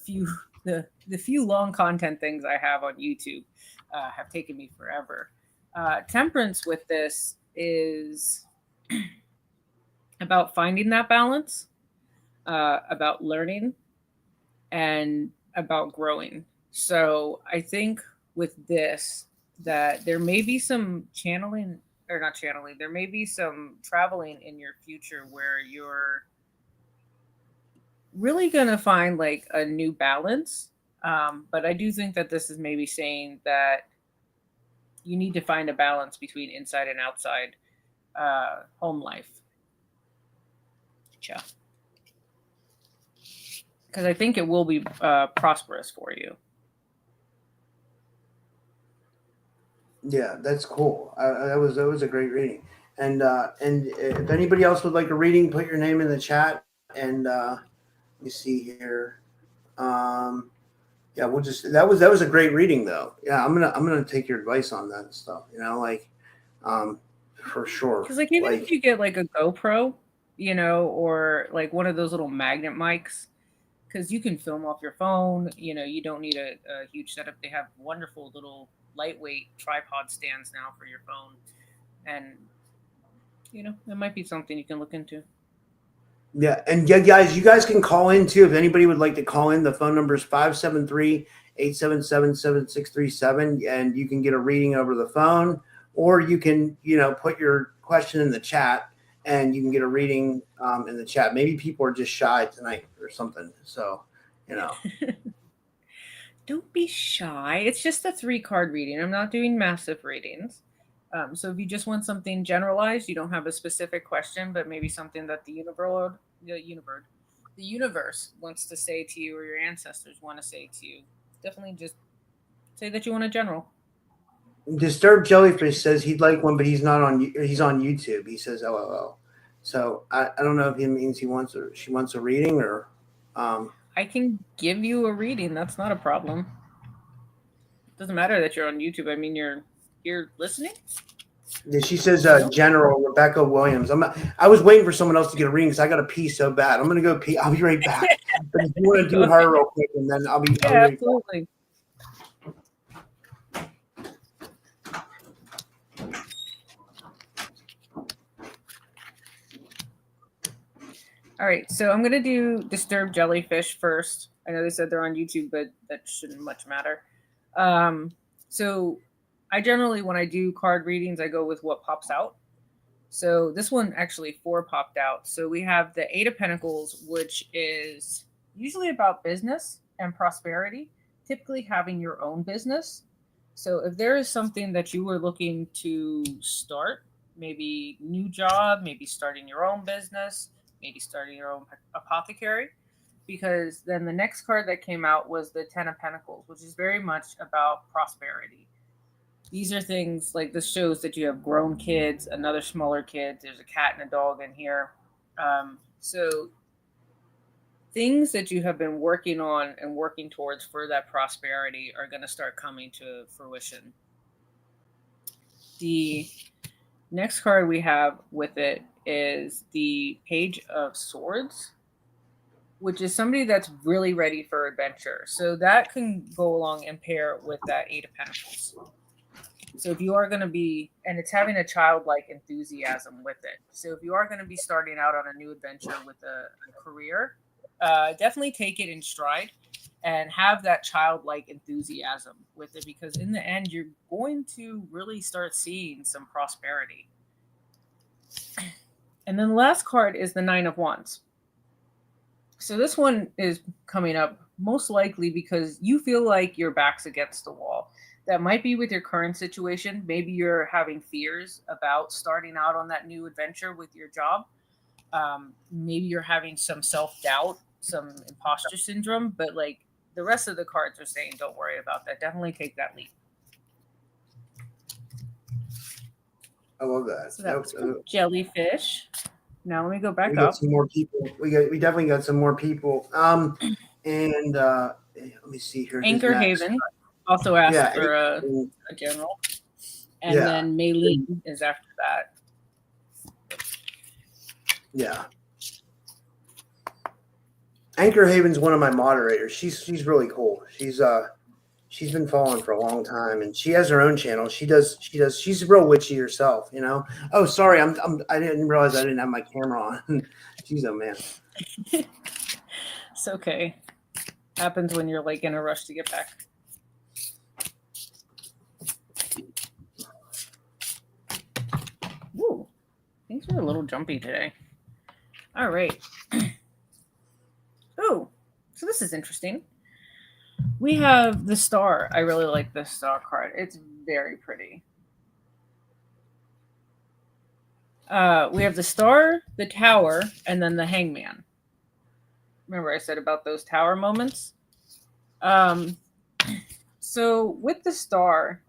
few long content things I have on YouTube have taken me forever. Temperance with this is about finding that balance, about learning, and about growing. So I think with this that there may be some channeling, or not channeling, there may be some traveling in your future where you're really going to find like a new balance. But I do think that this is maybe saying that you need to find a balance between inside and outside home life. Yeah. Because I think it will be prosperous for you. Yeah, that's cool. That was a great reading. And if anybody else would like a reading, put your name in the chat. And let me see here. Yeah, we'll just that was a great reading though. Yeah, I'm gonna take your advice on that stuff. For sure. Because even if you get like a GoPro, or like one of those little magnet mics, because you can film off your phone. You don't need a huge setup. They have wonderful little lightweight tripod stands now for your phone, and it might be something you can look into. Yeah, and yeah, guys, you guys can call in too if anybody would like to call in. The phone number is 573-877-7637, and you can get a reading over the phone, or you can put your question in the chat and you can get a reading in the chat. Maybe people are just shy tonight or something, so Don't be shy. It's just a 3-card reading. I'm not doing massive readings. So if you just want something generalized, you don't have a specific question, but maybe something that the universe wants to say to you, or your ancestors want to say to you, definitely just say that you want a general. Disturbed Jellyfish says he'd like one, but he's not on. He's on YouTube. He says LOL. So I don't know if he means she wants a reading or. I can give you a reading. That's not a problem. It doesn't matter that you're on YouTube. I mean, you're listening. She says General Rebecca Williams. I was waiting for someone else to get a reading because I got to pee so bad. I'm gonna go pee. I'll be right back. But if you want to do her real quick, and then I'll be absolutely. All right, so I'm gonna do Disturbed Jellyfish first. I know they said they're on YouTube, but that shouldn't much matter. So I generally, when I do card readings, I go with what pops out. So this one actually 4 popped out. So we have the 8 of Pentacles, which is usually about business and prosperity, typically having your own business. So if there is something that you were looking to start, maybe new job, maybe starting your own business, maybe starting your own apothecary, because then the next card that came out was the 10 of Pentacles, which is very much about prosperity. These are things like this shows that you have grown kids, another smaller kid. There's a cat and a dog in here. So things that you have been working on and working towards for that prosperity are going to start coming to fruition. The next card we have with it is the Page of Swords, which is somebody that's really ready for adventure. So that can go along and pair with that 8 of Pentacles. So if you are going to be, and it's having a childlike enthusiasm with it. So if you are going to be starting out on a new adventure with a career, definitely take it in stride and have that childlike enthusiasm with it, because in the end, you're going to really start seeing some prosperity. And then the last card is the 9 of Wands. So this one is coming up most likely because you feel like your back's against the wall. That might be with your current situation. Maybe you're having fears about starting out on that new adventure with your job. Maybe you're having some self-doubt, some imposter syndrome, but like the rest of the cards are saying, don't worry about that. Definitely take that leap. I love that. So that was jellyfish. Now let me go back we up. Got some more people. We definitely got some more people. And let me see here. Anchor Haven also asked for a general. And then Maylene is after that. Yeah. Anchor Haven's one of my moderators. She's really cool. She's been following for a long time, and she has her own channel. She's real witchy herself, you know. Oh, sorry, I didn't realize I didn't have my camera on. She's a man. It's okay. Happens when you're like in a rush to get back. Ooh, things are a little jumpy today. All right. Oh, so this is interesting. We have the Star. I really like this Star card. It's very pretty. We have the Star, the Tower, and then the Hangman. Remember I said about those tower moments? So with the Star,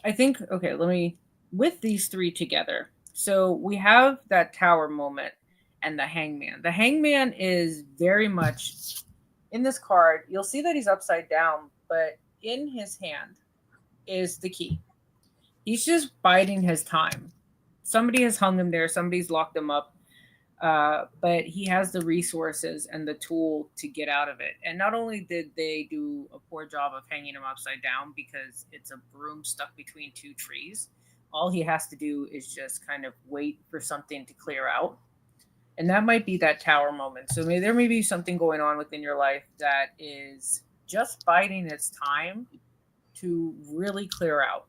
I think, okay, with these 3 together. So we have that tower moment and the Hangman. The Hangman is very much in this card. You'll see that he's upside down, but in his hand is the key. He's just biding his time. Somebody has hung him there. Somebody's locked him up. But he has the resources and the tool to get out of it. And not only did they do a poor job of hanging him upside down because it's a broom stuck between 2 trees, all he has to do is just kind of wait for something to clear out. And that might be that tower moment. So there may be something going on within your life that is just biding its time to really clear out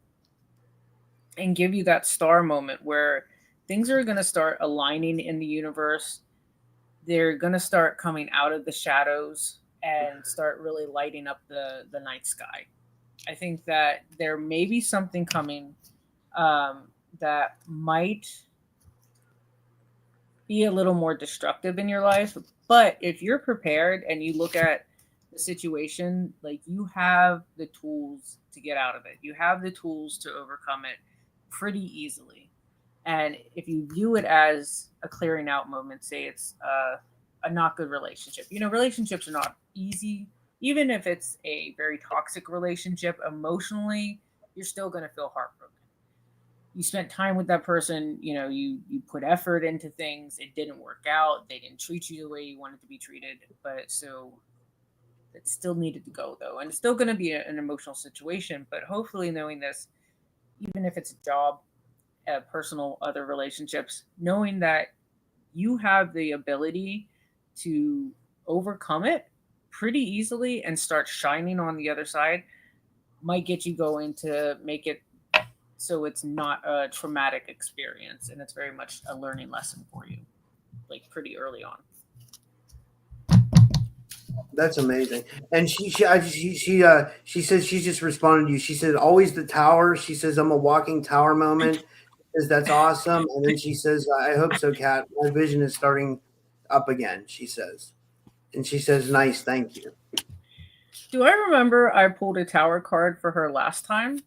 and give you that star moment where things are going to start aligning in the universe. They're going to start coming out of the shadows and start really lighting up the night sky. I think that there may be something coming that might be a little more destructive in your life. But if you're prepared and you look at the situation, like you have the tools to get out of it. You have the tools to overcome it pretty easily. And if you view it as a clearing out moment, say it's a not good relationship. You know, relationships are not easy. Even if it's a very toxic relationship, emotionally, you're still going to feel heartbroken. You spent time with that person, you know, you put effort into things. It didn't work out. They didn't treat you the way you wanted to be treated. But so it still needed to go, though. And it's still going to be an emotional situation. But hopefully knowing this, even if it's a job, personal, other relationships, knowing that you have the ability to overcome it pretty easily and start shining on the other side might get you going to make it so it's not a traumatic experience and it's very much a learning lesson for you, like pretty early on. That's amazing. And she says she just responded to you. She said, always the tower. She says, I'm a walking tower moment. She says, that's awesome. And then she says, I hope so, Kat. My vision is starting up again, she says. And she says, nice, thank you. Do I remember I pulled a tower card for her last time?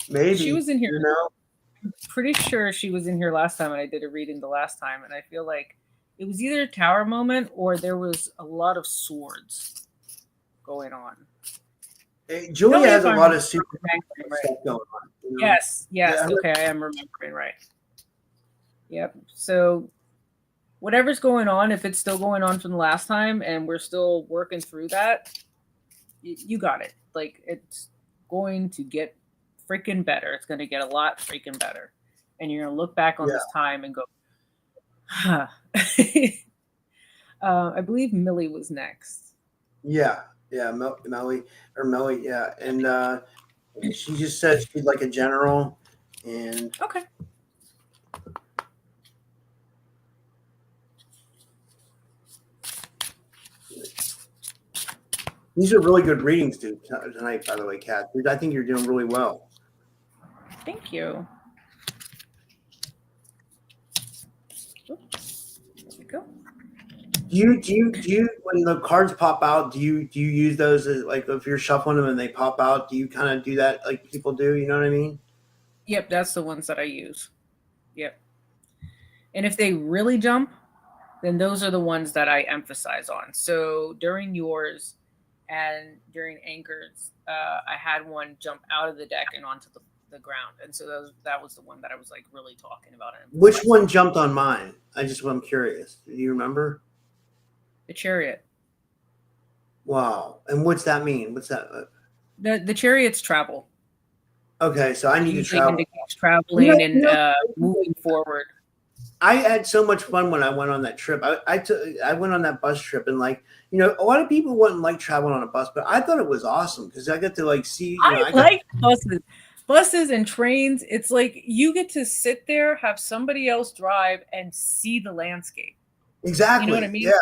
Maybe. She was in here. You know? I'm pretty sure she was in here last time and I did a reading the last time. And I feel like it was either a tower moment or there was a lot of swords going on. Hey, Julia has a lot of super stuff going on. You know? Yes. Yeah. Okay, I am remembering right. Yep. So whatever's going on, if it's still going on from the last time and we're still working through that, you got it. Like, it's going to get freaking better. It's going to get a lot freaking better. And you're going to look back on this time and go, huh. I believe Millie was next. Yeah. Melly, yeah. And she just said she'd like a general. And okay. These are really good readings tonight, by the way, Kat. I think you're doing really well. Thank you. There we go. Do you when the cards pop out, do you use those as, like, if you're shuffling them and they pop out, do you kind of do that like people do? You know what I mean? Yep, that's the ones that I use. Yep. And if they really jump, then those are the ones that I emphasize on. So during yours and during Anchor's, I had one jump out of the deck and onto the ground. And so that was the one that I was like really talking about. Which one jumped on mine? I'm curious. Do you remember? The Chariot. Wow. And what's that mean? What's that? The Chariot's travel. Okay, so I need to travel. Traveling and moving forward. I had so much fun when I went on that trip. I went on that bus trip, and like, you know, a lot of people wouldn't like traveling on a bus, but I thought it was awesome because I got to like see. I like buses and trains. It's like you get to sit there, have somebody else drive, and see the landscape. Exactly. You know what I mean? Yeah.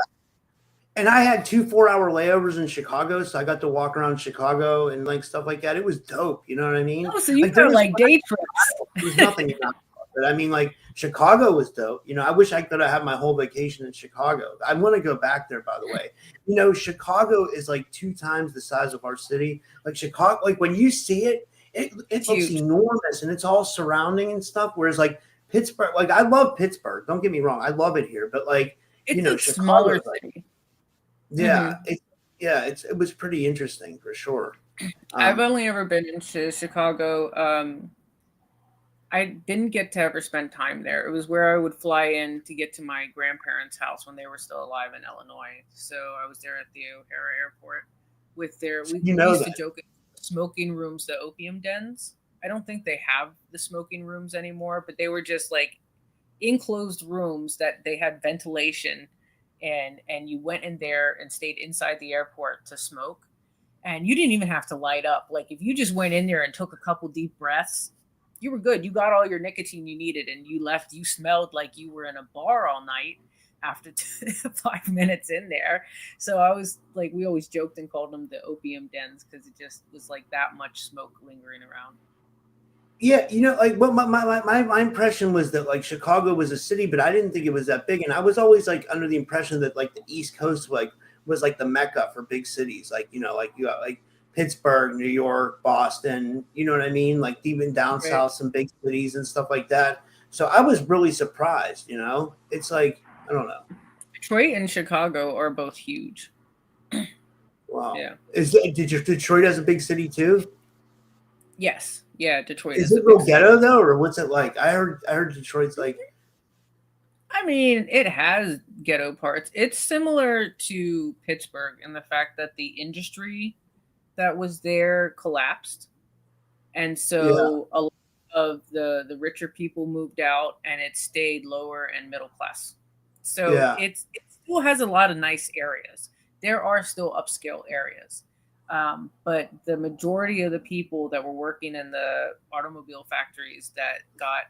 And I had 2 4-hour layovers in Chicago, so I got to walk around Chicago and like stuff like that. It was dope. You know what I mean? Oh, so you got like day trips. There's nothing about it, but I mean, like Chicago was dope. You know, I wish I could have had my whole vacation in Chicago. I want to go back there, by the way. You know, Chicago is like 2 times the size of our city. Like Chicago, like when you see it, it looks enormous and it's all surrounding and stuff. Whereas like Pittsburgh, like I love Pittsburgh. Don't get me wrong, I love it here, but like it's, you know, Chicago, smaller city. Yeah, it was pretty interesting for sure. I've only ever been into Chicago. I didn't get to ever spend time there. It was where I would fly in to get to my grandparents' house when they were still alive in Illinois. So I was there at the O'Hare Airport with their. We used to joke smoking rooms, the opium dens. I don't think they have the smoking rooms anymore, but they were just like enclosed rooms that they had ventilation. And you went in there and stayed inside the airport to smoke. And you didn't even have to light up. Like if you just went in there and took a couple deep breaths, you were good. You got all your nicotine you needed and you left. You smelled like you were in a bar all night after 5 minutes in there. So I was like, we always joked and called them the opium dens because it just was like that much smoke lingering around. Yeah, you know, like, well, my impression was that like Chicago was a city, but I didn't think it was that big, and I was always like under the impression that like the East Coast was like the mecca for big cities, like you know, like you got like Pittsburgh, New York, Boston, you know what I mean, like even down south, some big cities and stuff like that. So I was really surprised, you know. It's like I don't know. Detroit and Chicago are both huge. Wow. Yeah. Detroit has a big city too? Yes. Yeah, Detroit is it real ghetto though, or what's it like? I heard Detroit's like. I mean, it has ghetto parts. It's similar to Pittsburgh in the fact that the industry that was there collapsed, and so a lot of the richer people moved out, and it stayed lower and middle class. So it still has a lot of nice areas. there are still upscale areas. But the majority of the people that were working in the automobile factories that got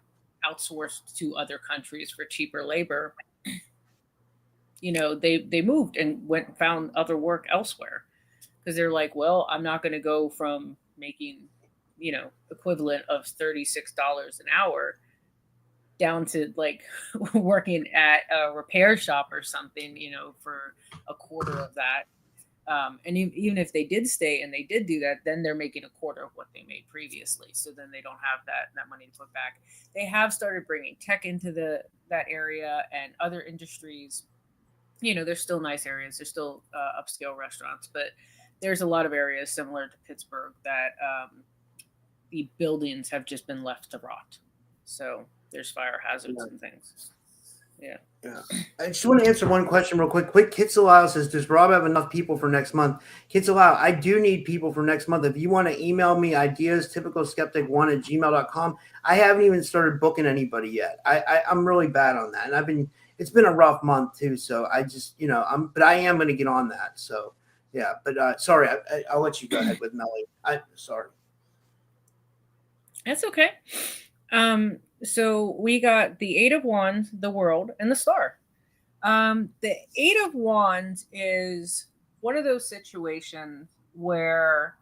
outsourced to other countries for cheaper labor, they moved and went and found other work elsewhere because they're like, well, I'm not going to go from making, equivalent of $36 an hour down to like working at a repair shop or something, for a quarter of that. And even if they did stay and they did do that, then they're making a quarter of what they made previously. So then they don't have that money to put back. They have started bringing tech into that area and other industries. There's still nice areas. There's still upscale restaurants, but there's a lot of areas similar to Pittsburgh that the buildings have just been left to rot. So there's fire hazards and things. Yeah. I just want to answer one question real quick. Kitsalao says, does Rob have enough people for next month? Kitsalao, I do need people for next month. If you want to email me ideas, typicalskeptic1@gmail.com. I haven't even started booking anybody yet. I'm really bad on that. And it's been a rough month too. So I just, but I am going to get on that. So yeah, but sorry, I'll let you go ahead with Melly. Sorry. That's okay. So we got the Eight of Wands, the World, and the Star. The Eight of Wands is one of those situations where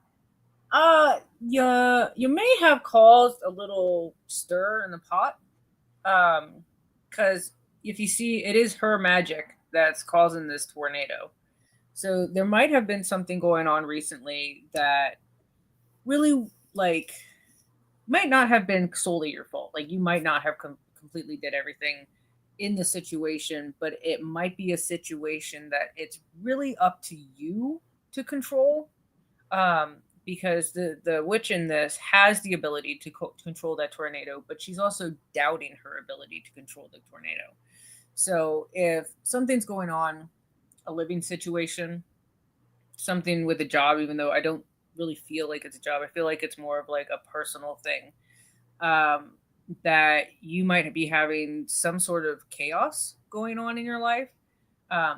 you may have caused a little stir in the pot. Because if you see, it is her magic that's causing this tornado. So there might have been something going on recently that really might not have been solely your fault. Like you might not have completely did everything in the situation, but it might be a situation that it's really up to you to control. Because the witch in this has the ability to control that tornado, but she's also doubting her ability to control the tornado. So if something's going on, a living situation, something with a job, even though I don't really feel like it's a job. I feel like it's more of like a personal thing, that you might be having some sort of chaos going on in your life.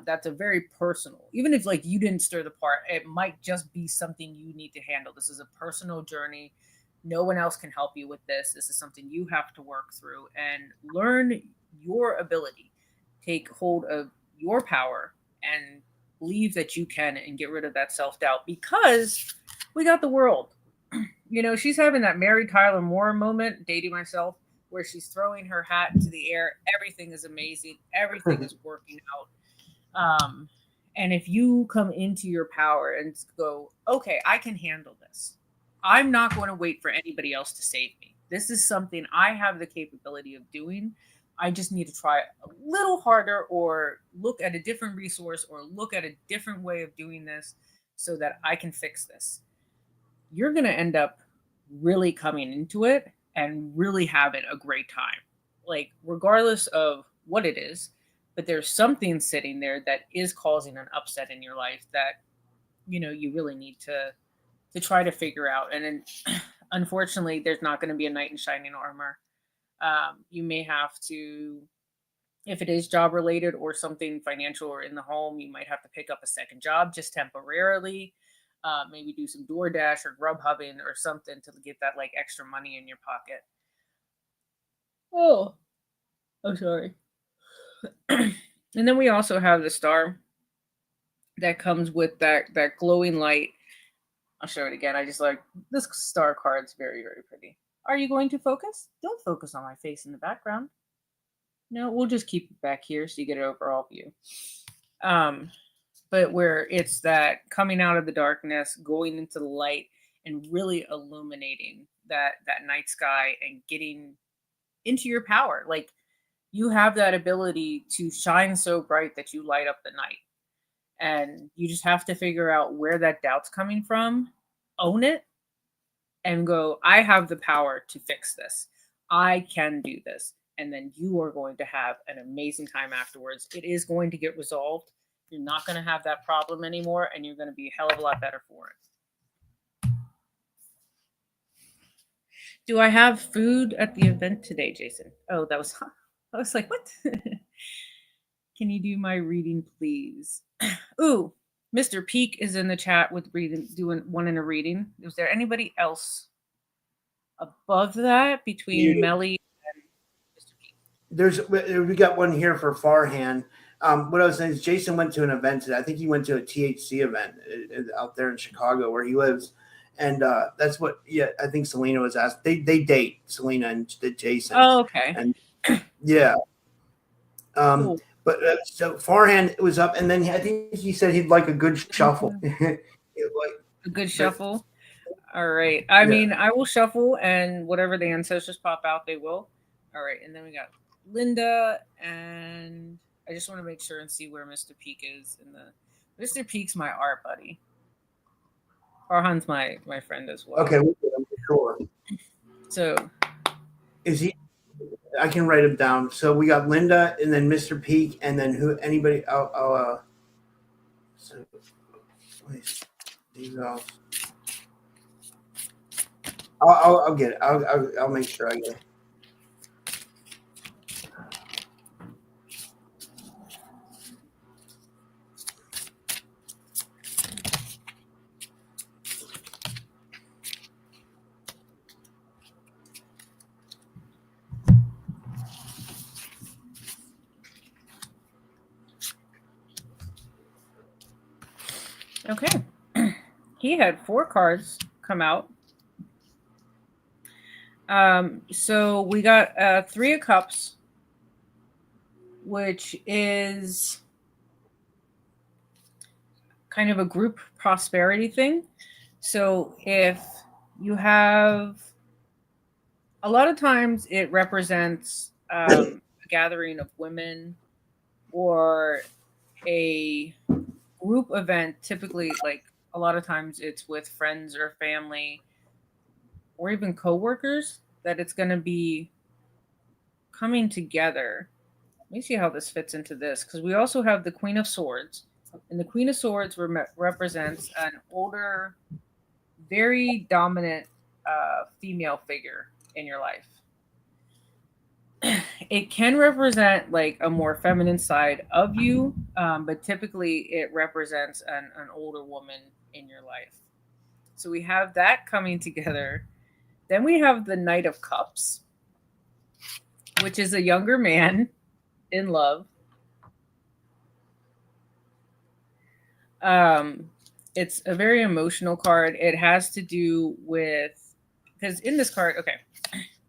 That's a very personal, even if like you didn't stir the pot, it might just be something you need to handle. This is a personal journey. No one else can help you with this. This is something you have to work through and learn your ability. Take hold of your power and believe that you can and get rid of that self-doubt, because we got the World. She's having that Mary Tyler Moore moment, dating myself, where she's throwing her hat into the air. Everything is amazing. Everything is working out. And if you come into your power and go, okay, I can handle this. I'm not going to wait for anybody else to save me. This is something I have the capability of doing. I just need to try a little harder, or look at a different resource, or look at a different way of doing this so that I can fix this. You're going to end up really coming into it and really having a great time. Like, regardless of what it is, but there's something sitting there that is causing an upset in your life that, you really need to try to figure out. And then, unfortunately, there's not going to be a knight in shining armor. You may have to, if it is job related or something financial or in the home, you might have to pick up a second job just temporarily. Maybe do some DoorDash or Grubhubbing or something to get that like extra money in your pocket. Oh, I'm sorry. And then we also have the Star that comes with that glowing light. I'll show it again. I just like this Star card. It's very, very pretty. Are you going to focus? Don't focus on my face in the background. No, we'll just keep it back here so you get an overall view. But where it's that coming out of the darkness, going into the light, and really illuminating that night sky and getting into your power. Like, you have that ability to shine so bright that you light up the night. And you just have to figure out where that doubt's coming from, own it, and go, I have the power to fix this. I can do this. And then you are going to have an amazing time afterwards. It is going to get resolved. You're not going to have that problem anymore, and you're going to be a hell of a lot better for it. Do I have food at the event today, Jason? Oh, I was like, what? Can you do my reading, please? Ooh, Mr. Peak is in the chat with wanting a reading. Is there anybody else above that between Melly and Mr. Peak? We got one here for Farhan. What I was saying is Jason went to an event today. I think he went to a THC event out there in Chicago where he lives. And that's what, I think Selena was asked. They date, Selena and Jason. Oh, okay. And yeah. Cool. But so Farhan was up, and then I think he said he'd like a good shuffle. A good shuffle. All right. I mean, I will shuffle, and whatever the ancestors pop out, they will. All right. And then we got Linda, and I just want to make sure and see where Mr. Peak is. Mr. Peak's my art buddy. Farhan's my friend as well. Okay, I'm sure. So is he? I can write him down. So we got Linda, and then Mr. Peak, and then who? Anybody? So these all. I'll get it. I'll make sure I get it. Okay. He had 4 cards come out. So we got 3 of Cups, which is kind of a group prosperity thing. So if you have, a lot of times it represents a gathering of women or a group event, typically like a lot of times it's with friends or family or even coworkers that it's going to be coming together. Let me see how this fits into this, because we also have the Queen of Swords, and the Queen of Swords represents an older, very dominant female figure in your life. It can represent like a more feminine side of you, but typically it represents an older woman in your life. So we have that coming together. Then we have the Knight of Cups, which is a younger man in love. It's a very emotional card. It has to do with, because in this card,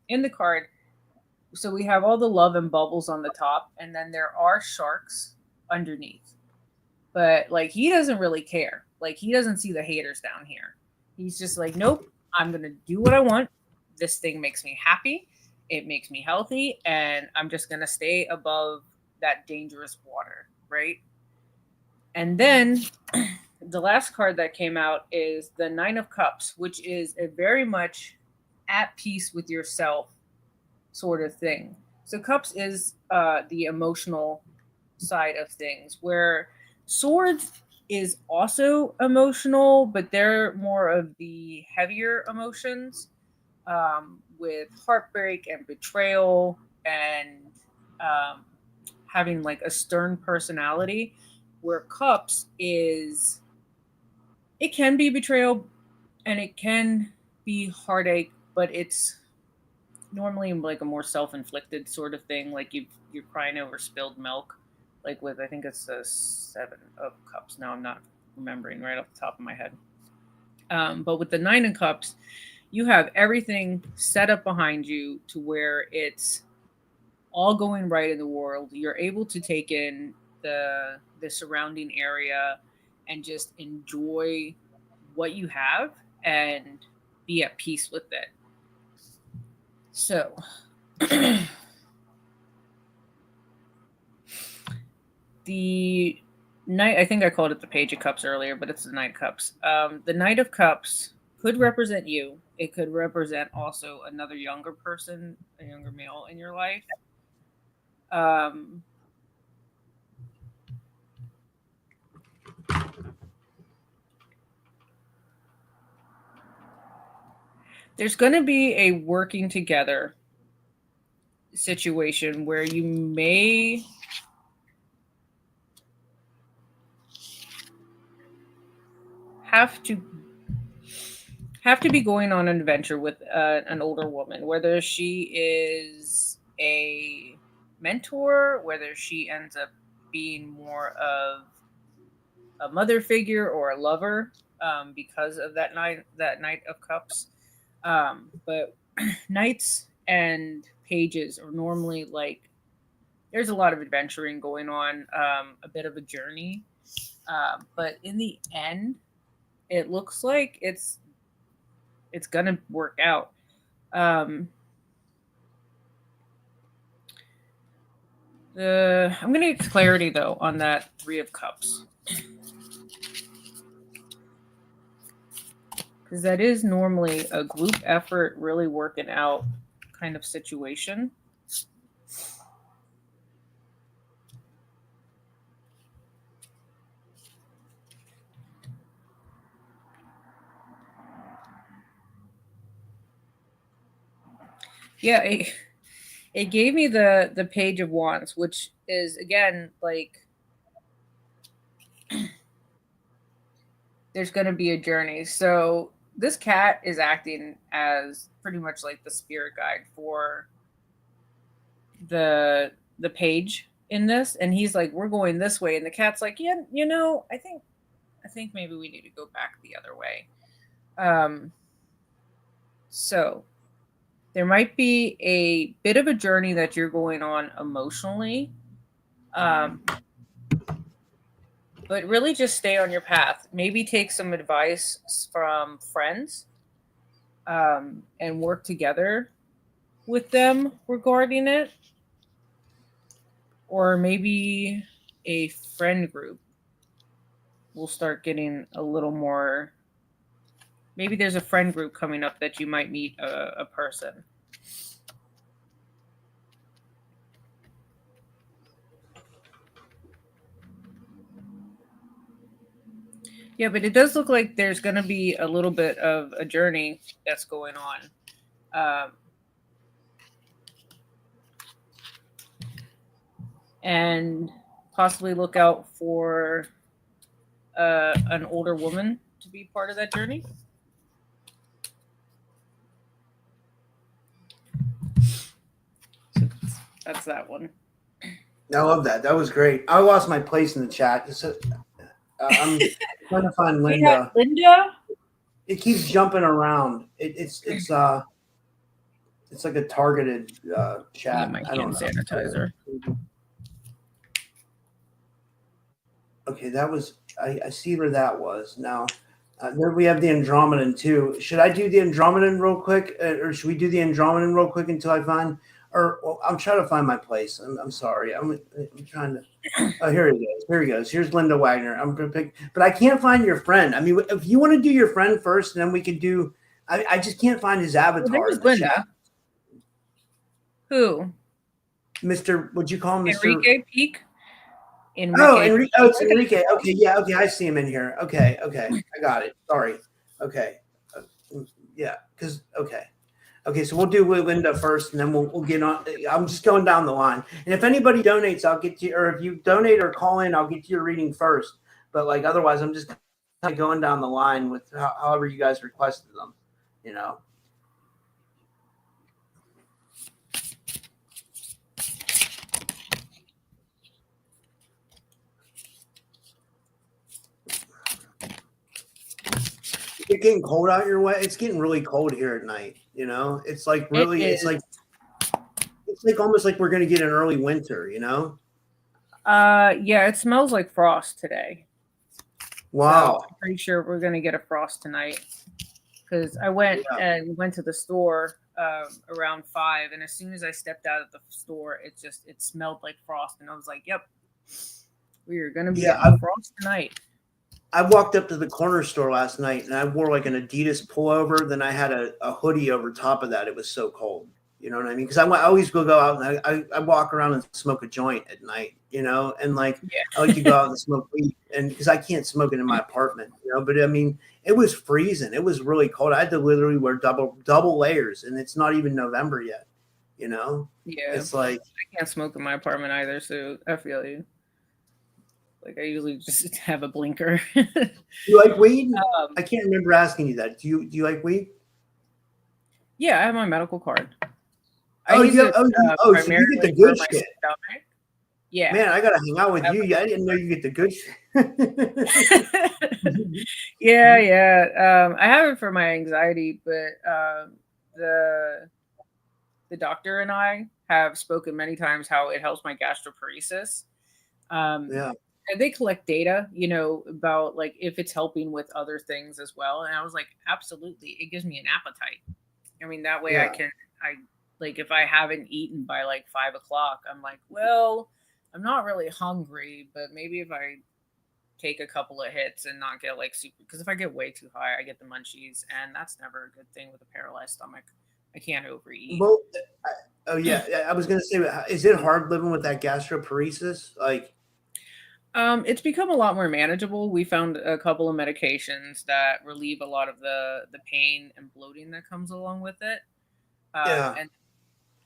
in the card, so we have all the love and bubbles on the top, and then there are sharks underneath. But like, he doesn't really care. Like, he doesn't see the haters down here. He's just like, nope, I'm going to do what I want. This thing makes me happy. It makes me healthy. And I'm just going to stay above that dangerous water, right? And then the last card that came out is the Nine of Cups, which is a very much at peace with yourself sort of thing. So Cups is the emotional side of things, where Swords is also emotional, but they're more of the heavier emotions, with heartbreak and betrayal and having like a stern personality, where Cups is, it can be betrayal and it can be heartache, but it's normally like a more self-inflicted sort of thing, like you're crying over spilled milk, like with, I think it's the 7 of Cups. Now I'm not remembering right off the top of my head. But with the 9 of Cups, you have everything set up behind you to where it's all going right in the world. You're able to take in the surrounding area and just enjoy what you have and be at peace with it. So the Knight, I think I called it the Page of Cups earlier, but it's the Knight of Cups. The Knight of Cups could represent you. It could represent also another younger person, a younger male in your life. There's going to be a working together situation where you may have to be going on an adventure with an older woman, whether she is a mentor, whether she ends up being more of a mother figure or a lover, because of that Knight of Cups. But knights and pages are normally like, there's a lot of adventuring going on, a bit of a journey. But in the end, it looks like it's gonna work out. I'm gonna get clarity though on that Three of Cups, because that is normally a group effort, really working out kind of situation. Yeah, it gave me the Page of Wands, which is, again, like, there's going to be a journey. So this cat is acting as pretty much like the spirit guide for the page in this, and he's like, we're going this way, and the cat's like, yeah, I think maybe we need to go back the other way. So there might be a bit of a journey that you're going on emotionally, but really just stay on your path. Maybe take some advice from friends, and work together with them regarding it. Or maybe a friend group will start getting a little more. Maybe there's a friend group coming up that you might meet a person. Yeah, but it does look like there's going to be a little bit of a journey that's going on. And possibly look out for an older woman to be part of that journey. So that's that one. I love that. That was great. I lost my place in the chat. I'm trying to find Linda. Linda? It keeps jumping around. It's like a targeted chat. My hand sanitizer. Okay, that was. I see where that was. Now, there we have the Andromedan too. Should I do the Andromedan real quick, or should we do the Andromedan real quick until I find? Or well, I'm trying to find my place. I'm sorry. I'm trying to. Oh, here he goes. Here he goes. Here's Linda Wagner. I'm gonna pick, but I can't find your friend. I mean, if you want to do your friend first, then we can do. I just can't find his avatar. Well, there's Linda. Chat. Who? Mr. Would you call him Mr. Enrique Peak? Enrique. Oh, it's Enrique. Okay, yeah, okay, I see him in here. Okay, I got it. Sorry. Okay, yeah, because okay, so we'll do Linda first, and then we'll get on. I'm just going down the line, and if anybody donates, I'll get to you. Or if you donate or call in, I'll get to your reading first. But like otherwise, I'm just kind of going down the line with however you guys requested them. It's getting cold out your way. It's getting really cold here at night. It's like really. It's like almost like we're gonna get an early winter. Yeah, it smells like frost today. Wow. So I'm pretty sure we're gonna get a frost tonight, because I went to the store around 5, and as soon as I stepped out of the store, it smelled like frost, and I was like, "Yep, we are gonna be getting frost tonight." I walked up to the corner store last night, and I wore like an Adidas pullover. Then I had a hoodie over top of that. It was so cold. You know what I mean? Because I always go out and I walk around and smoke a joint at night. And like I like to go out and smoke weed, and because I can't smoke it in my apartment. But I mean, it was freezing. It was really cold. I had to literally wear double layers, and it's not even November yet. Yeah, it's like I can't smoke in my apartment either, so I feel you. Like I usually just have a blinker. You like weed? I can't remember asking you that. Do you like weed? Yeah, I have my medical card. Oh, I use it so you get the primarily for good my shit. stomach. Yeah. Man, I gotta hang out with you. I didn't know you get the good shit. Yeah. I have it for my anxiety, but the doctor and I have spoken many times how it helps my gastroparesis. Yeah. And they collect data, about like if it's helping with other things as well. And I was like, absolutely, it gives me an appetite. I mean, that way Yeah. I like if I haven't eaten by like 5 o'clock, I'm like, well, I'm not really hungry, but maybe if I take a couple of hits and not get like super, because if I get way too high, I get the munchies, and that's never a good thing with a paralyzed stomach. I can't overeat. Well, oh yeah, I was gonna say, is it hard living with that gastroparesis? Like, It's become a lot more manageable. We found a couple of medications that relieve a lot of the pain and bloating that comes along with it. yeah, And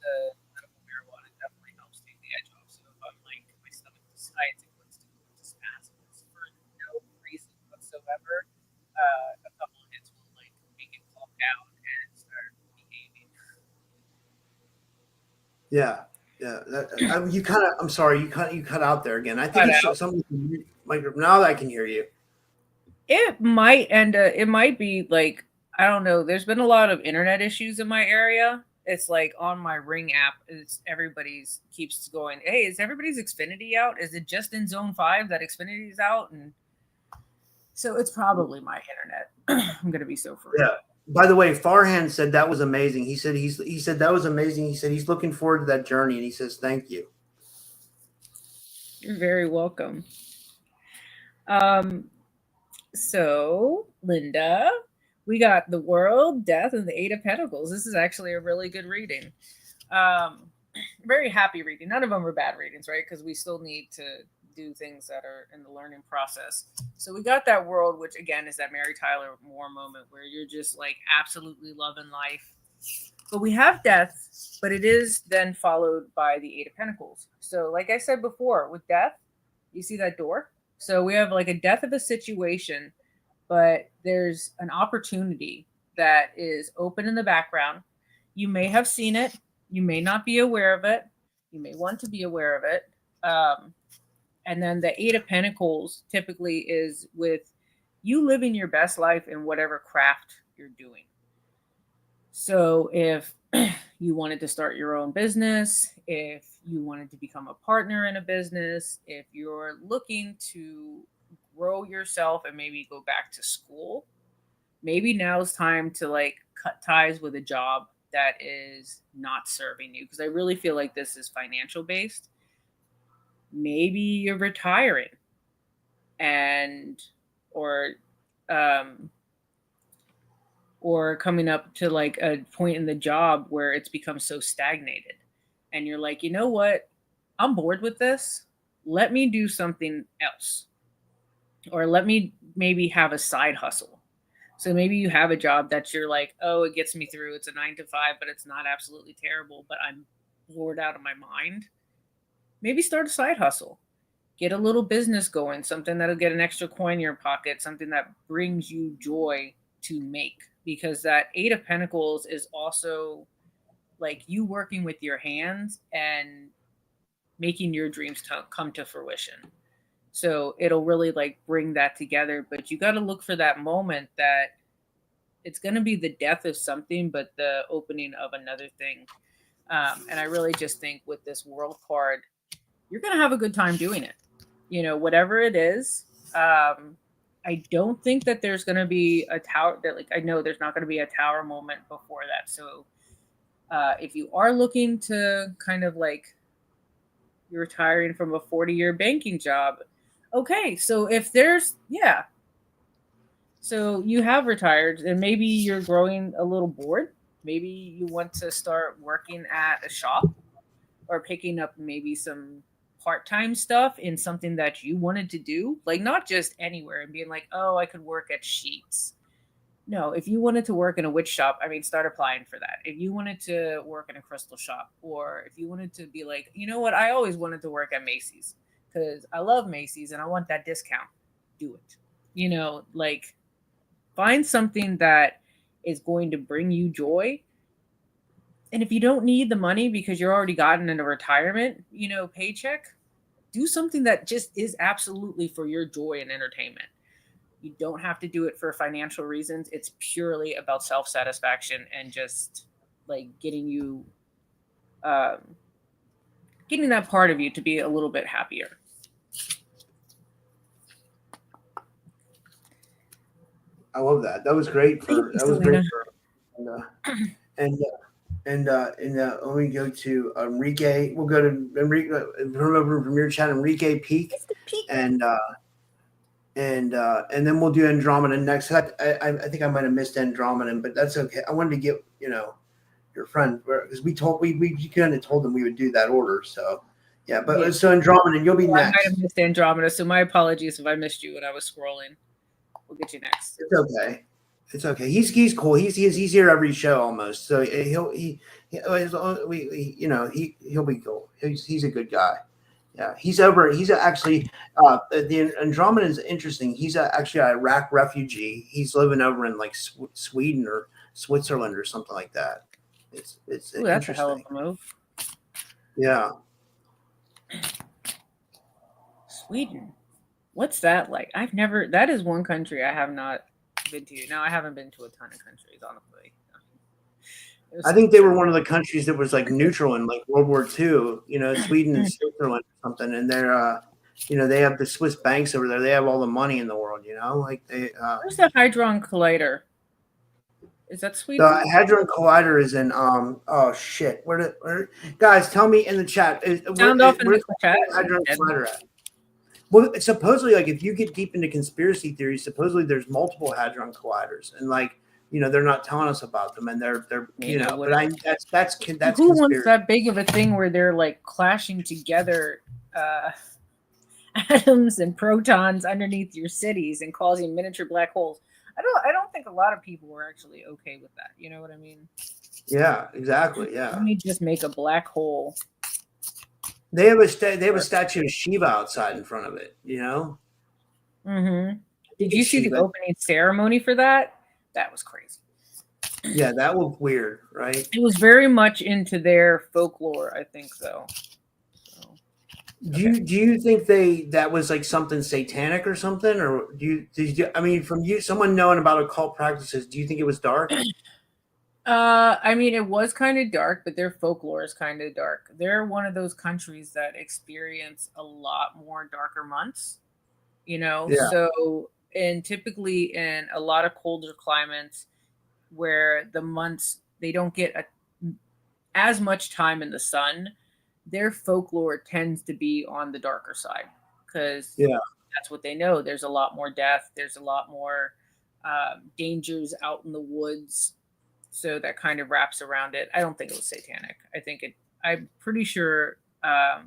the medical marijuana definitely helps take the edge off. So if I'm like my stomach decides it wants to go into spasms for no reason whatsoever, a couple of hits will like make it calm down and start behaving. yeah. You kind of. I'm sorry. You cut out there again. I think Cut it's out. something. Like now that I can hear you. It might end. It might be like I don't know. There's been a lot of internet issues in my area. It's like on my Ring app. It's everybody's keeps going. Hey, is everybody's Xfinity out? Is it just in Zone 5 that Xfinity is out? And so it's probably my internet. I'm gonna be so for real. Yeah. By the way, Farhan said that was amazing. He said that was amazing. He said he's looking forward to that journey, and he says thank you. You're very welcome. So Linda, we got the World, Death, and the Eight of Pentacles. This is actually a really good reading. Very happy reading. None of them are bad readings, right? Because we still need to do things that are in the learning process. So we got that World, which again is that Mary Tyler Moore moment where you're just like absolutely loving life. But we have Death, but it is then followed by the Eight of Pentacles. So like I said before, with Death, you see that door? So we have like a death of a situation, but there's an opportunity that is open in the background. You may have seen it. You may not be aware of it. You may want to be aware of it. And then the Eight of Pentacles typically is with you living your best life in whatever craft you're doing. So if you wanted to start your own business, if you wanted to become a partner in a business, if you're looking to grow yourself and maybe go back to school, maybe now's time to like cut ties with a job that is not serving you, because I really feel like this is financial based. Maybe you're retiring and or coming up to like a point in the job where it's become so stagnated and you're like, you know what, I'm bored with this, let me do something else, or let me maybe have a side hustle. So maybe you have a job that you're like, oh, it gets me through, it's a 9 to 5, but it's not absolutely terrible, but I'm bored out of my mind. Maybe start a side hustle, get a little business going, something that'll get an extra coin in your pocket, something that brings you joy to make. Because that Eight of Pentacles is also like you working with your hands and making your dreams come to fruition. So it'll really like bring that together. But you got to look for that moment that it's going to be the death of something, but the opening of another thing. And I really just think with this World card, you're going to have a good time doing it. Whatever it is. I don't think that there's going to be a tower that I know there's not going to be a tower moment before that. So if you are looking to kind of like you're retiring from a 40-year banking job. Okay. So if so you have retired and maybe you're growing a little bored. Maybe you want to start working at a shop or picking up maybe some part-time stuff in something that you wanted to do, like not just anywhere and being like, oh, I could work at Sheets. No, if you wanted to work in a witch shop, start applying for that. If you wanted to work in a crystal shop, or if you wanted to be like, you know what, I always wanted to work at Macy's, because I love Macy's and I want that discount. Do it. You know, like find something that is going to bring you joy. And if you don't need the money because you're already gotten into retirement, paycheck, do something that just is absolutely for your joy and entertainment. You don't have to do it for financial reasons. It's purely about self-satisfaction and just like getting that part of you to be a little bit happier. I love that. That was great for and let me go to Enrique. We'll go to Enrique from your chat, Enrique Peak, and then we'll do Andromeda next. I think I might have missed Andromeda, but that's okay. I wanted to get your friend because we kind of told them we would do that order. So yeah, but yeah. So Andromeda, you'll be next. I might have missed Andromeda, so my apologies if I missed you when I was scrolling. We'll get you next. It's okay. It's okay. He's cool. He's here every show almost. So he'll be cool. He's a good guy. Yeah, he's actually the Andromeda is interesting. He's actually an Iraq refugee. He's living over in like Sweden or Switzerland or something like that. It's that's a hell of a move. Yeah. Sweden. What's that like? That is one country I have not been to. Now, I haven't been to a ton of countries, honestly. I think they were one of the countries that was like neutral in like World War II, Sweden and Switzerland or something. And they're, they have the Swiss banks over there. They have all the money in the world, like they. Where's the Hadron Collider? Is that Sweden? The Hadron Collider is in, oh shit. Where guys, tell me in the chat. Sound off in the chat. Hadron Collider at? Well, supposedly, like if you get deep into conspiracy theories, supposedly there's multiple Hadron Colliders, and like they're not telling us about them, and they're but that's who conspiracy. wants that big of a thing where they're like clashing together atoms and protons underneath your cities and causing miniature black holes? I don't think a lot of people were actually okay with that. You know what I mean? Yeah, exactly. Yeah. Let me just make a black hole. They have a statue of Shiva outside in front of it. Mm-hmm. Did you see the opening ceremony for that? That was crazy. Yeah, that was weird, right? It was very much into their folklore, I think so. Do you think that was like something satanic or something, or from you, someone knowing about occult practices, do you think it was dark? It was kind of dark, but their folklore is kind of dark. They're one of those countries that experience a lot more darker months, Yeah. So, and typically in a lot of colder climates where the months, they don't get as much time in the sun, their folklore tends to be on the darker side because that's what they know. There's a lot more death. There's a lot more dangers out in the woods. So that kind of wraps around it. I don't think it was satanic. I'm pretty sure I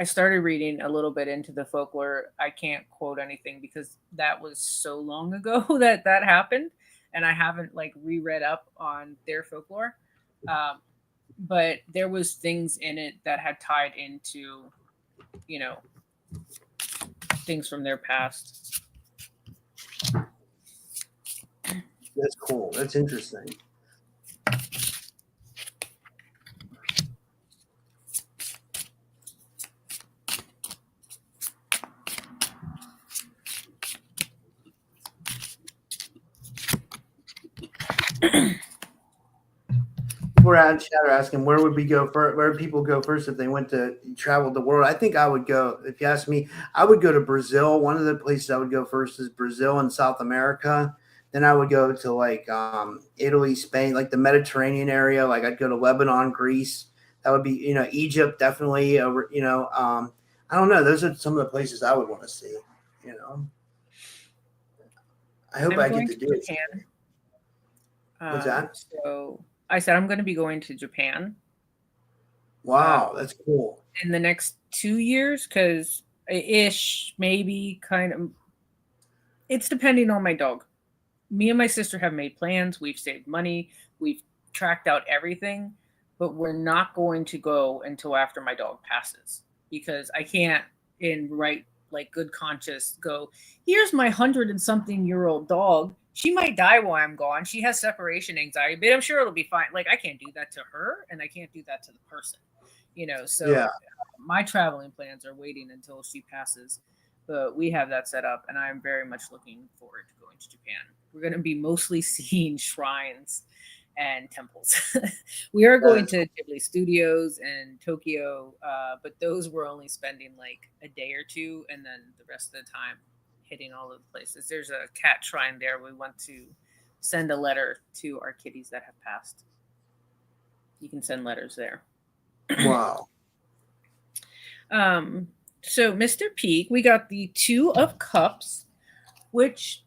started reading a little bit into the folklore. I can't quote anything because that was so long ago that happened. And I haven't like reread up on their folklore. But there was things in it that had tied into, things from their past. That's cool. That's interesting. People are chat are asking where would we go first? Where would people go first if they went to travel the world? I think I would go. If you ask me, I would go to Brazil. One of the places I would go first is Brazil and South America. Then I would go to like Italy, Spain, like the Mediterranean area. Like I'd go to Lebanon, Greece. That would be, Egypt definitely. I don't know. Those are some of the places I would want to see. I hope I get to do Japan. It. What's that? So I said I'm going to be going to Japan. Wow, that's cool. In the next 2 years, because maybe kind of. It's depending on my dog. Me and my sister have made plans. We've saved money. We've tracked out everything, but we're not going to go until after my dog passes. because I can't in right like good conscience go, here's my 100-and-something-year-old dog. She might die while I'm gone. She has separation anxiety, but I'm sure it'll be fine. Like I can't do that to her, and I can't do that to the person, So Yeah. my traveling plans are waiting until she passes, but we have that set up, and I'm very much looking forward to going to Japan. We're going to be mostly seeing shrines and temples. We are going to Ghibli Studios and Tokyo, but those we're only spending like a day or two, and then the rest of the time hitting all of the places. There's a cat shrine there. We want to send a letter to our kitties that have passed. You can send letters there. Wow. So Mr. Peak, we got the Two of Cups, which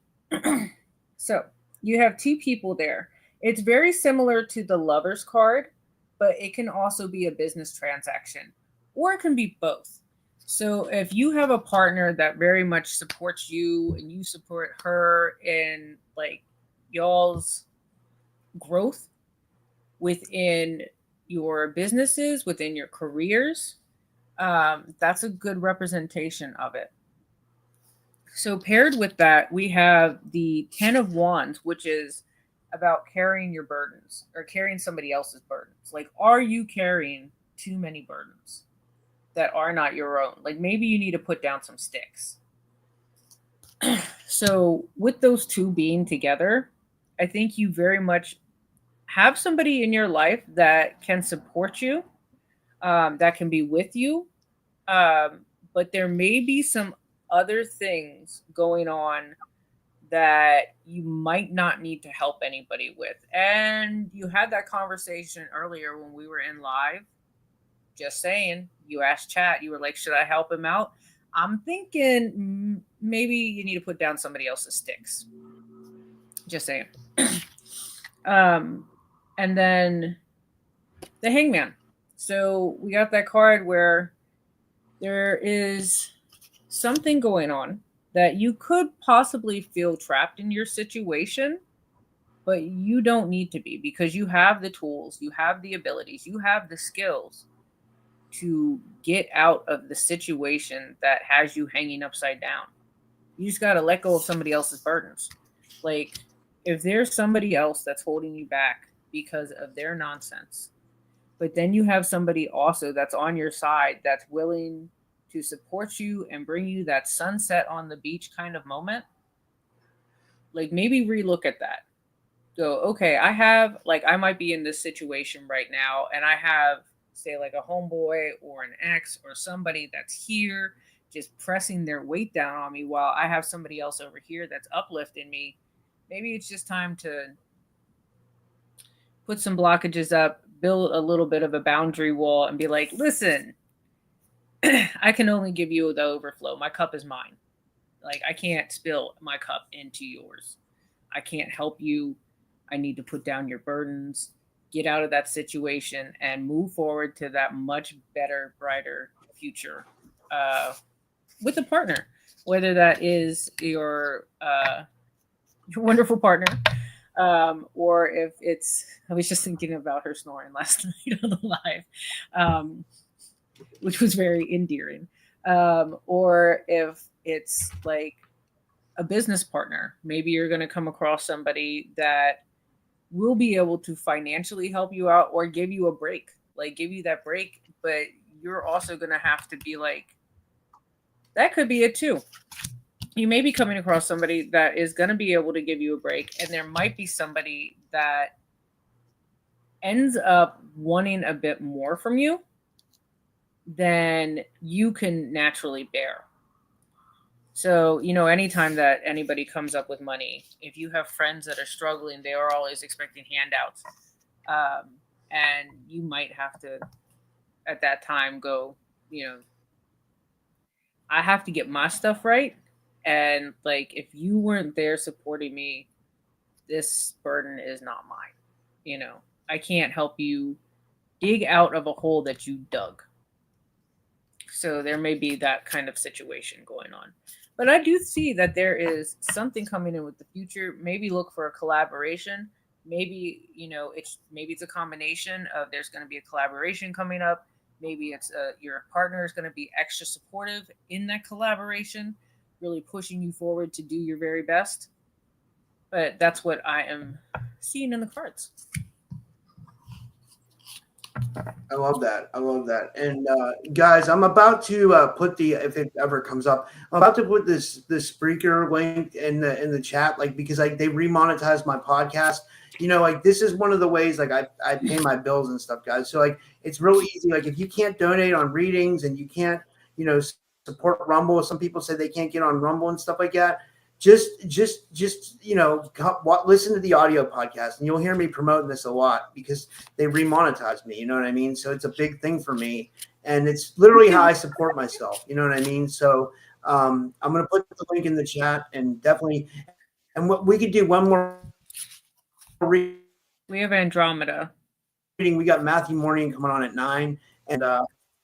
so you have two people there. It's very similar to the Lover's card, but it can also be a business transaction, or it can be both. So if you have a partner that very much supports you and you support her in like y'all's growth within your businesses, within your careers, that's a good representation of it. So paired with that, we have the 10 of Wands, which is about carrying your burdens or carrying somebody else's burdens. Like, are you carrying too many burdens that are not your own? Like maybe you need to put down some sticks. So with those two being together, I think you very much have somebody in your life that can support you, that can be with you. But there may be some other things going on that you might not need to help anybody with. And you had that conversation earlier when we were in live. Just saying, you asked chat, you were like, should I help him out? I'm thinking maybe you need to put down somebody else's sticks. Just saying. And then the Hangman. So we got that card where there is something going on that you could possibly feel trapped in your situation, but you don't need to be, because you have the tools, you have the abilities, you have the skills to get out of the situation that has you hanging upside down. You just got to let go of somebody else's burdens. Like if there's somebody else that's holding you back because of their nonsense, but then you have somebody also that's on your side that's willing to support you and bring you that sunset on the beach kind of moment, like maybe relook at that. Go, okay, I might be in this situation right now, and I have, say, like a homeboy or an ex or somebody that's here just pressing their weight down on me while I have somebody else over here that's uplifting me. Maybe it's just time to put some blockages up, build a little bit of a boundary wall, and be like, listen, I can only give you the overflow. My cup is mine. Like I can't spill my cup into yours. I can't help you. I need to put down your burdens, get out of that situation, and move forward to that much better, brighter future with a partner, whether that is your wonderful partner, or if it's, I was just thinking about her snoring last night on the live, which was very endearing, or if it's like a business partner. Maybe you're going to come across somebody that will be able to financially help you out or give you a break, like give you that break, but you're also going to have to be like, that could be it too. You may be coming across somebody that is going to be able to give you a break, and there might be somebody that ends up wanting a bit more from you than you can naturally bear. So, anytime that anybody comes up with money, if you have friends that are struggling, they are always expecting handouts. And you might have to, at that time, go, I have to get my stuff right. And like, if you weren't there supporting me, this burden is not mine. I can't help you dig out of a hole that you dug. So there may be that kind of situation going on. But I do see that there is something coming in with the future. Maybe look for a collaboration. Maybe, it's a combination of there's going to be a collaboration coming up. maybe it's your partner is going to be extra supportive in that collaboration, really pushing you forward to do your very best. But that's what I am seeing in the cards. I love that. And guys, I'm about to put if it ever comes up, I'm about to put this Spreaker link in the chat, like, because they remonetized my podcast. Like, this is one of the ways, like, I pay my bills and stuff, guys. So, like, it's really easy. Like, if you can't donate on readings and you can't, support Rumble, some people say they can't get on Rumble and stuff like that. Just listen to the audio podcast, and you'll hear me promoting this a lot because they remonetize me. You know what I mean? So it's a big thing for me, and it's literally how I support myself. You know what I mean? So I'm going to put the link in the chat, and definitely, and what we could do one more reading. We have Andromeda. We got Matthew Morning coming on at 9, and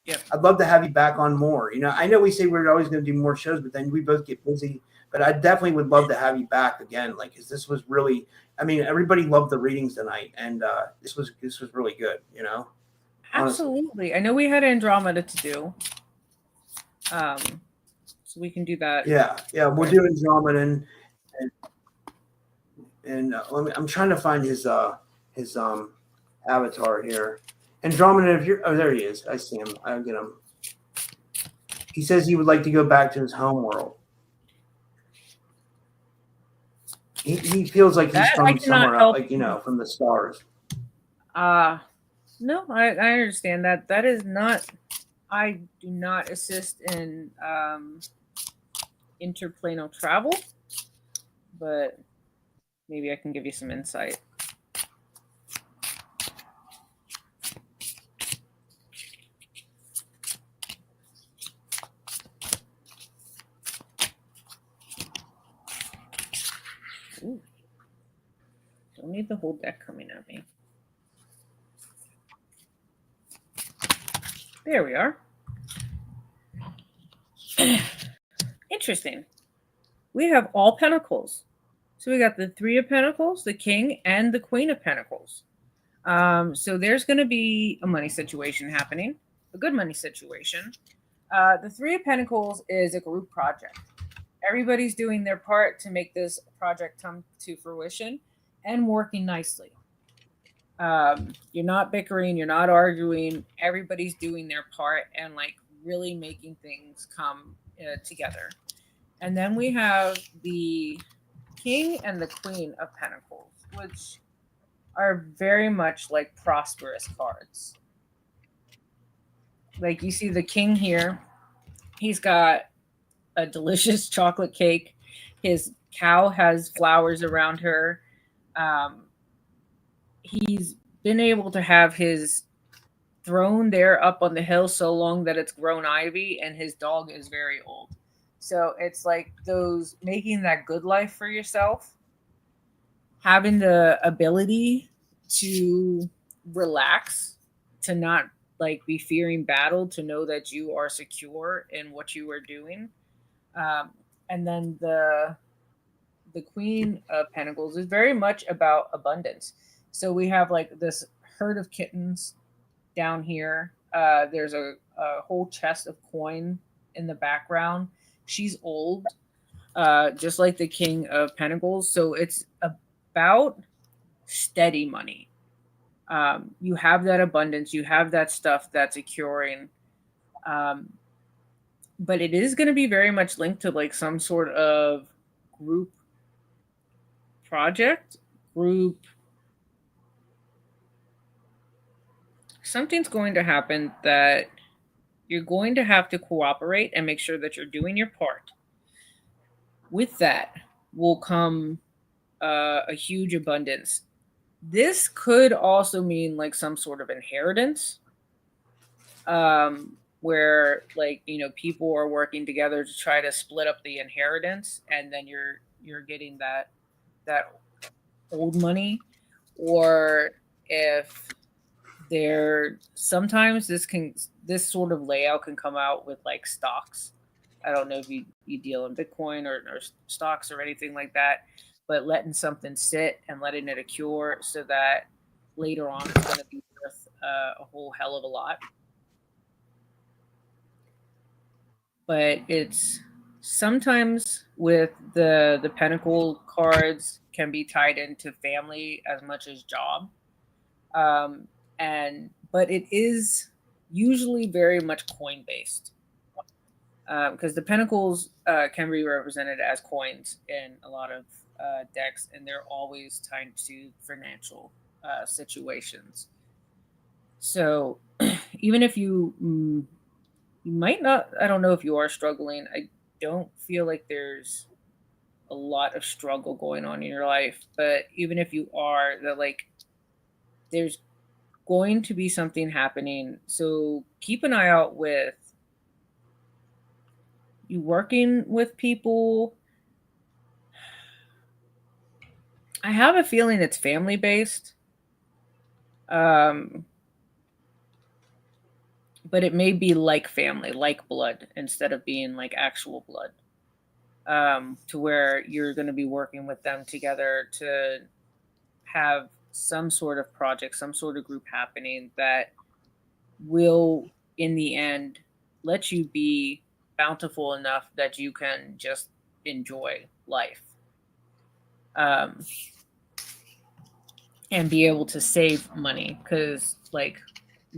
yep. I'd love to have you back on more. I know we say we're always going to do more shows, but then we both get busy. But I definitely would love to have you back again, like, because this was really, everybody loved the readings tonight, and this was really good, honestly. Absolutely. I know we had Andromeda to do, so we can do that. Yeah, we'll do Andromeda, and I'm trying to find his avatar here. Andromeda, there he is. I see him. I'll get him. He says he would like to go back to his home world. He feels like he's from somewhere else, like, from the stars. No, I understand that. That is not. I do not assist in interplanar travel, but maybe I can give you some insight. Ooh. Don't need the whole deck coming at me. There we are. Interesting. We have all Pentacles. So we got the Three of Pentacles, the King, and the Queen of Pentacles. So there's going to be a money situation happening, a good money situation. The Three of Pentacles is a group project. Everybody's doing their part to make this project come to fruition and working nicely. You're not bickering, you're not arguing. Everybody's doing their part and, like, really making things come together. And then we have the King and the Queen of Pentacles, which are very much like prosperous cards. Like, you see the King here. He's got a delicious chocolate cake. His cow has flowers around her. He's been able to have his throne there up on the hill so long that it's grown ivy, and his dog is very old. So it's like those making that good life for yourself, having the ability to relax, to not, like, be fearing battle, to know that you are secure in what you are doing. And then the Queen of Pentacles is very much about abundance. So we have, like, this herd of kittens down here. There's a whole chest of coin in the background. She's old, just like the King of Pentacles. So it's about steady money. You have that abundance. You have that stuff that's occurring. But it is going to be very much linked to, like, some sort of group project, something's going to happen that you're going to have to cooperate and make sure that you're doing your part. With that will come a huge abundance. This could also mean, like, some sort of inheritance, where, like, people are working together to try to split up the inheritance, and then you're getting that old money. Or if sometimes this sort of layout can come out with, like, stocks. I don't know if you deal in Bitcoin or stocks or anything like that, but letting something sit and letting it accrue so that later on it's going to be worth a whole hell of a lot. but it's sometimes with the Pentacle cards can be tied into family as much as job. But it is usually very much coin based, because the Pentacles can be represented as coins in a lot of decks, and they're always tied to financial situations. So even if you might not, I don't know if you are struggling. I don't feel like there's a lot of struggle going on in your life, but even if you are, that like there's going to be something happening. So keep an eye out with you working with people. I have a feeling it's family based. But it may be like family, like blood, instead of being like actual blood. To where you're going to be working with them together to have some sort of project, some sort of group happening that will, in the end, let you be bountiful enough that you can just enjoy life. And be able to save money, because like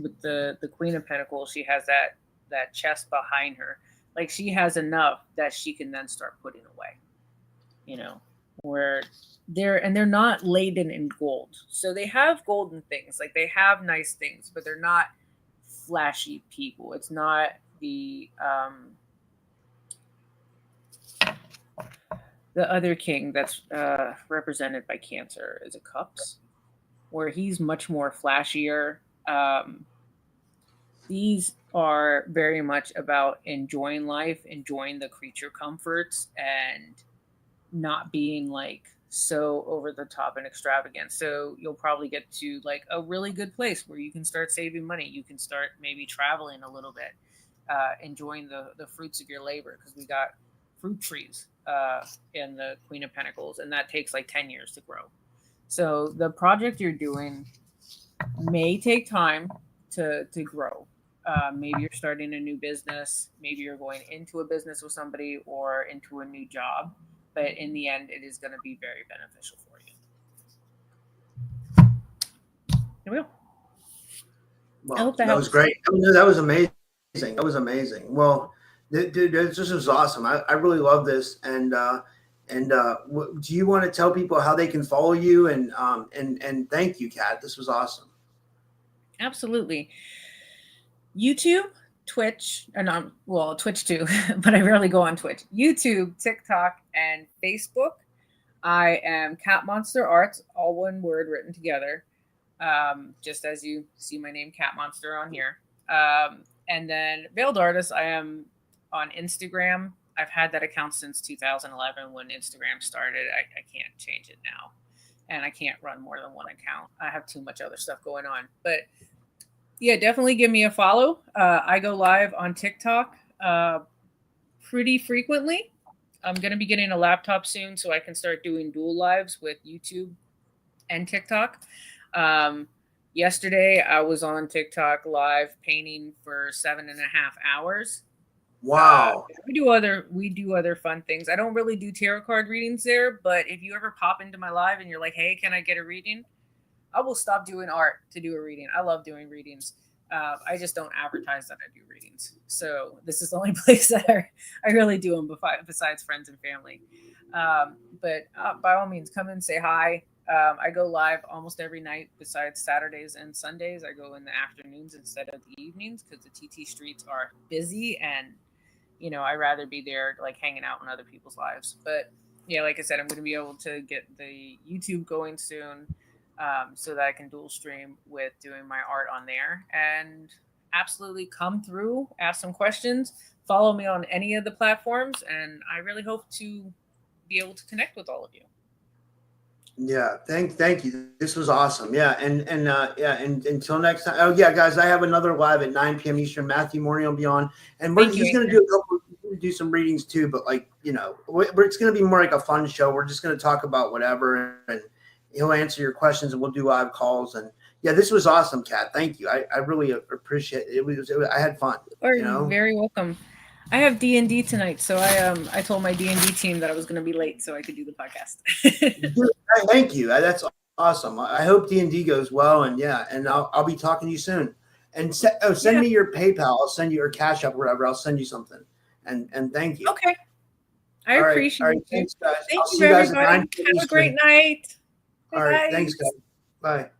with the Queen of Pentacles, she has that chest behind her. Like she has enough that she can then start putting away, where they're not laden in gold. So they have golden things, like they have nice things, but they're not flashy people. It's not the other king that's represented by Cancer is a Cups, where he's much more flashier. These are very much about enjoying life, enjoying the creature comforts, and not being like so over the top and extravagant. So you'll probably get to like a really good place where you can start saving money. You can start maybe traveling a little bit, enjoying the fruits of your labor, because we got fruit trees in the Queen of Pentacles, and that takes like 10 years to grow. So the project you're doing may take time to grow. Maybe you're starting a new business. Maybe you're going into a business with somebody or into a new job. But in the end, it is going to be very beneficial for you. Here we go. Well, I hope that was great. That was amazing. That was amazing. Well, dude, this was awesome. I really love this. And do you want to tell people how they can follow you? And thank you, Kat. This was awesome. Absolutely. YouTube, Twitch, and Twitch too, but I rarely go on Twitch. YouTube, TikTok, and Facebook. I am Cat Monster Arts, all one word written together. Just as you see my name, Cat Monster, on here. And then Veiled Artist, I am on Instagram. I've had that account since 2011 when Instagram started. I can't change it now. And I can't run more than one account. I have too much other stuff going on. But yeah, definitely give me a follow. I go live on TikTok pretty frequently. I'm going to be getting a laptop soon so I can start doing dual lives with YouTube and TikTok. Yesterday, I was on TikTok live painting for 7.5 hours. Wow. We do other fun things. I don't really do tarot card readings there, but if you ever pop into my live and you're like, hey, can I get a reading? I will stop doing art to do a reading. I love doing readings. I just don't advertise that I do readings. So this is the only place that I really do them besides friends and family. But by all means, come and say hi. I go live almost every night besides Saturdays and Sundays. I go in the afternoons instead of the evenings because the TT streets are busy, and I'd rather be there like hanging out in other people's lives. But yeah, like I said, I'm going to be able to get the YouTube going soon. So that I can dual stream with doing my art on there. And absolutely come through, ask some questions, follow me on any of the platforms, and I really hope to be able to connect with all of you. Yeah, thank you. This was awesome. Yeah, and until next time. Oh yeah, guys, I have another live at 9 p.m. Eastern. Matthew Morning will be on, and he's going to do some readings too. But it's going to be more like a fun show. We're just going to talk about whatever, and he'll answer your questions, and we'll do live calls. And yeah, this was awesome, Kat. Thank you. I really appreciate it. I had fun. You're very welcome. I have D&D tonight, so I told my D&D team that I was going to be late so I could do the podcast. Thank you. That's awesome. I hope D&D goes well, and I'll be talking to you soon. And send me your PayPal. I'll send you your Cash App or whatever. I'll send you something. And thank you. Okay. I appreciate it. Thanks, guys. Thank I'll you, see you guys everybody. at 9:30 Have a great night. All right. Bye. Thanks, guys. Bye.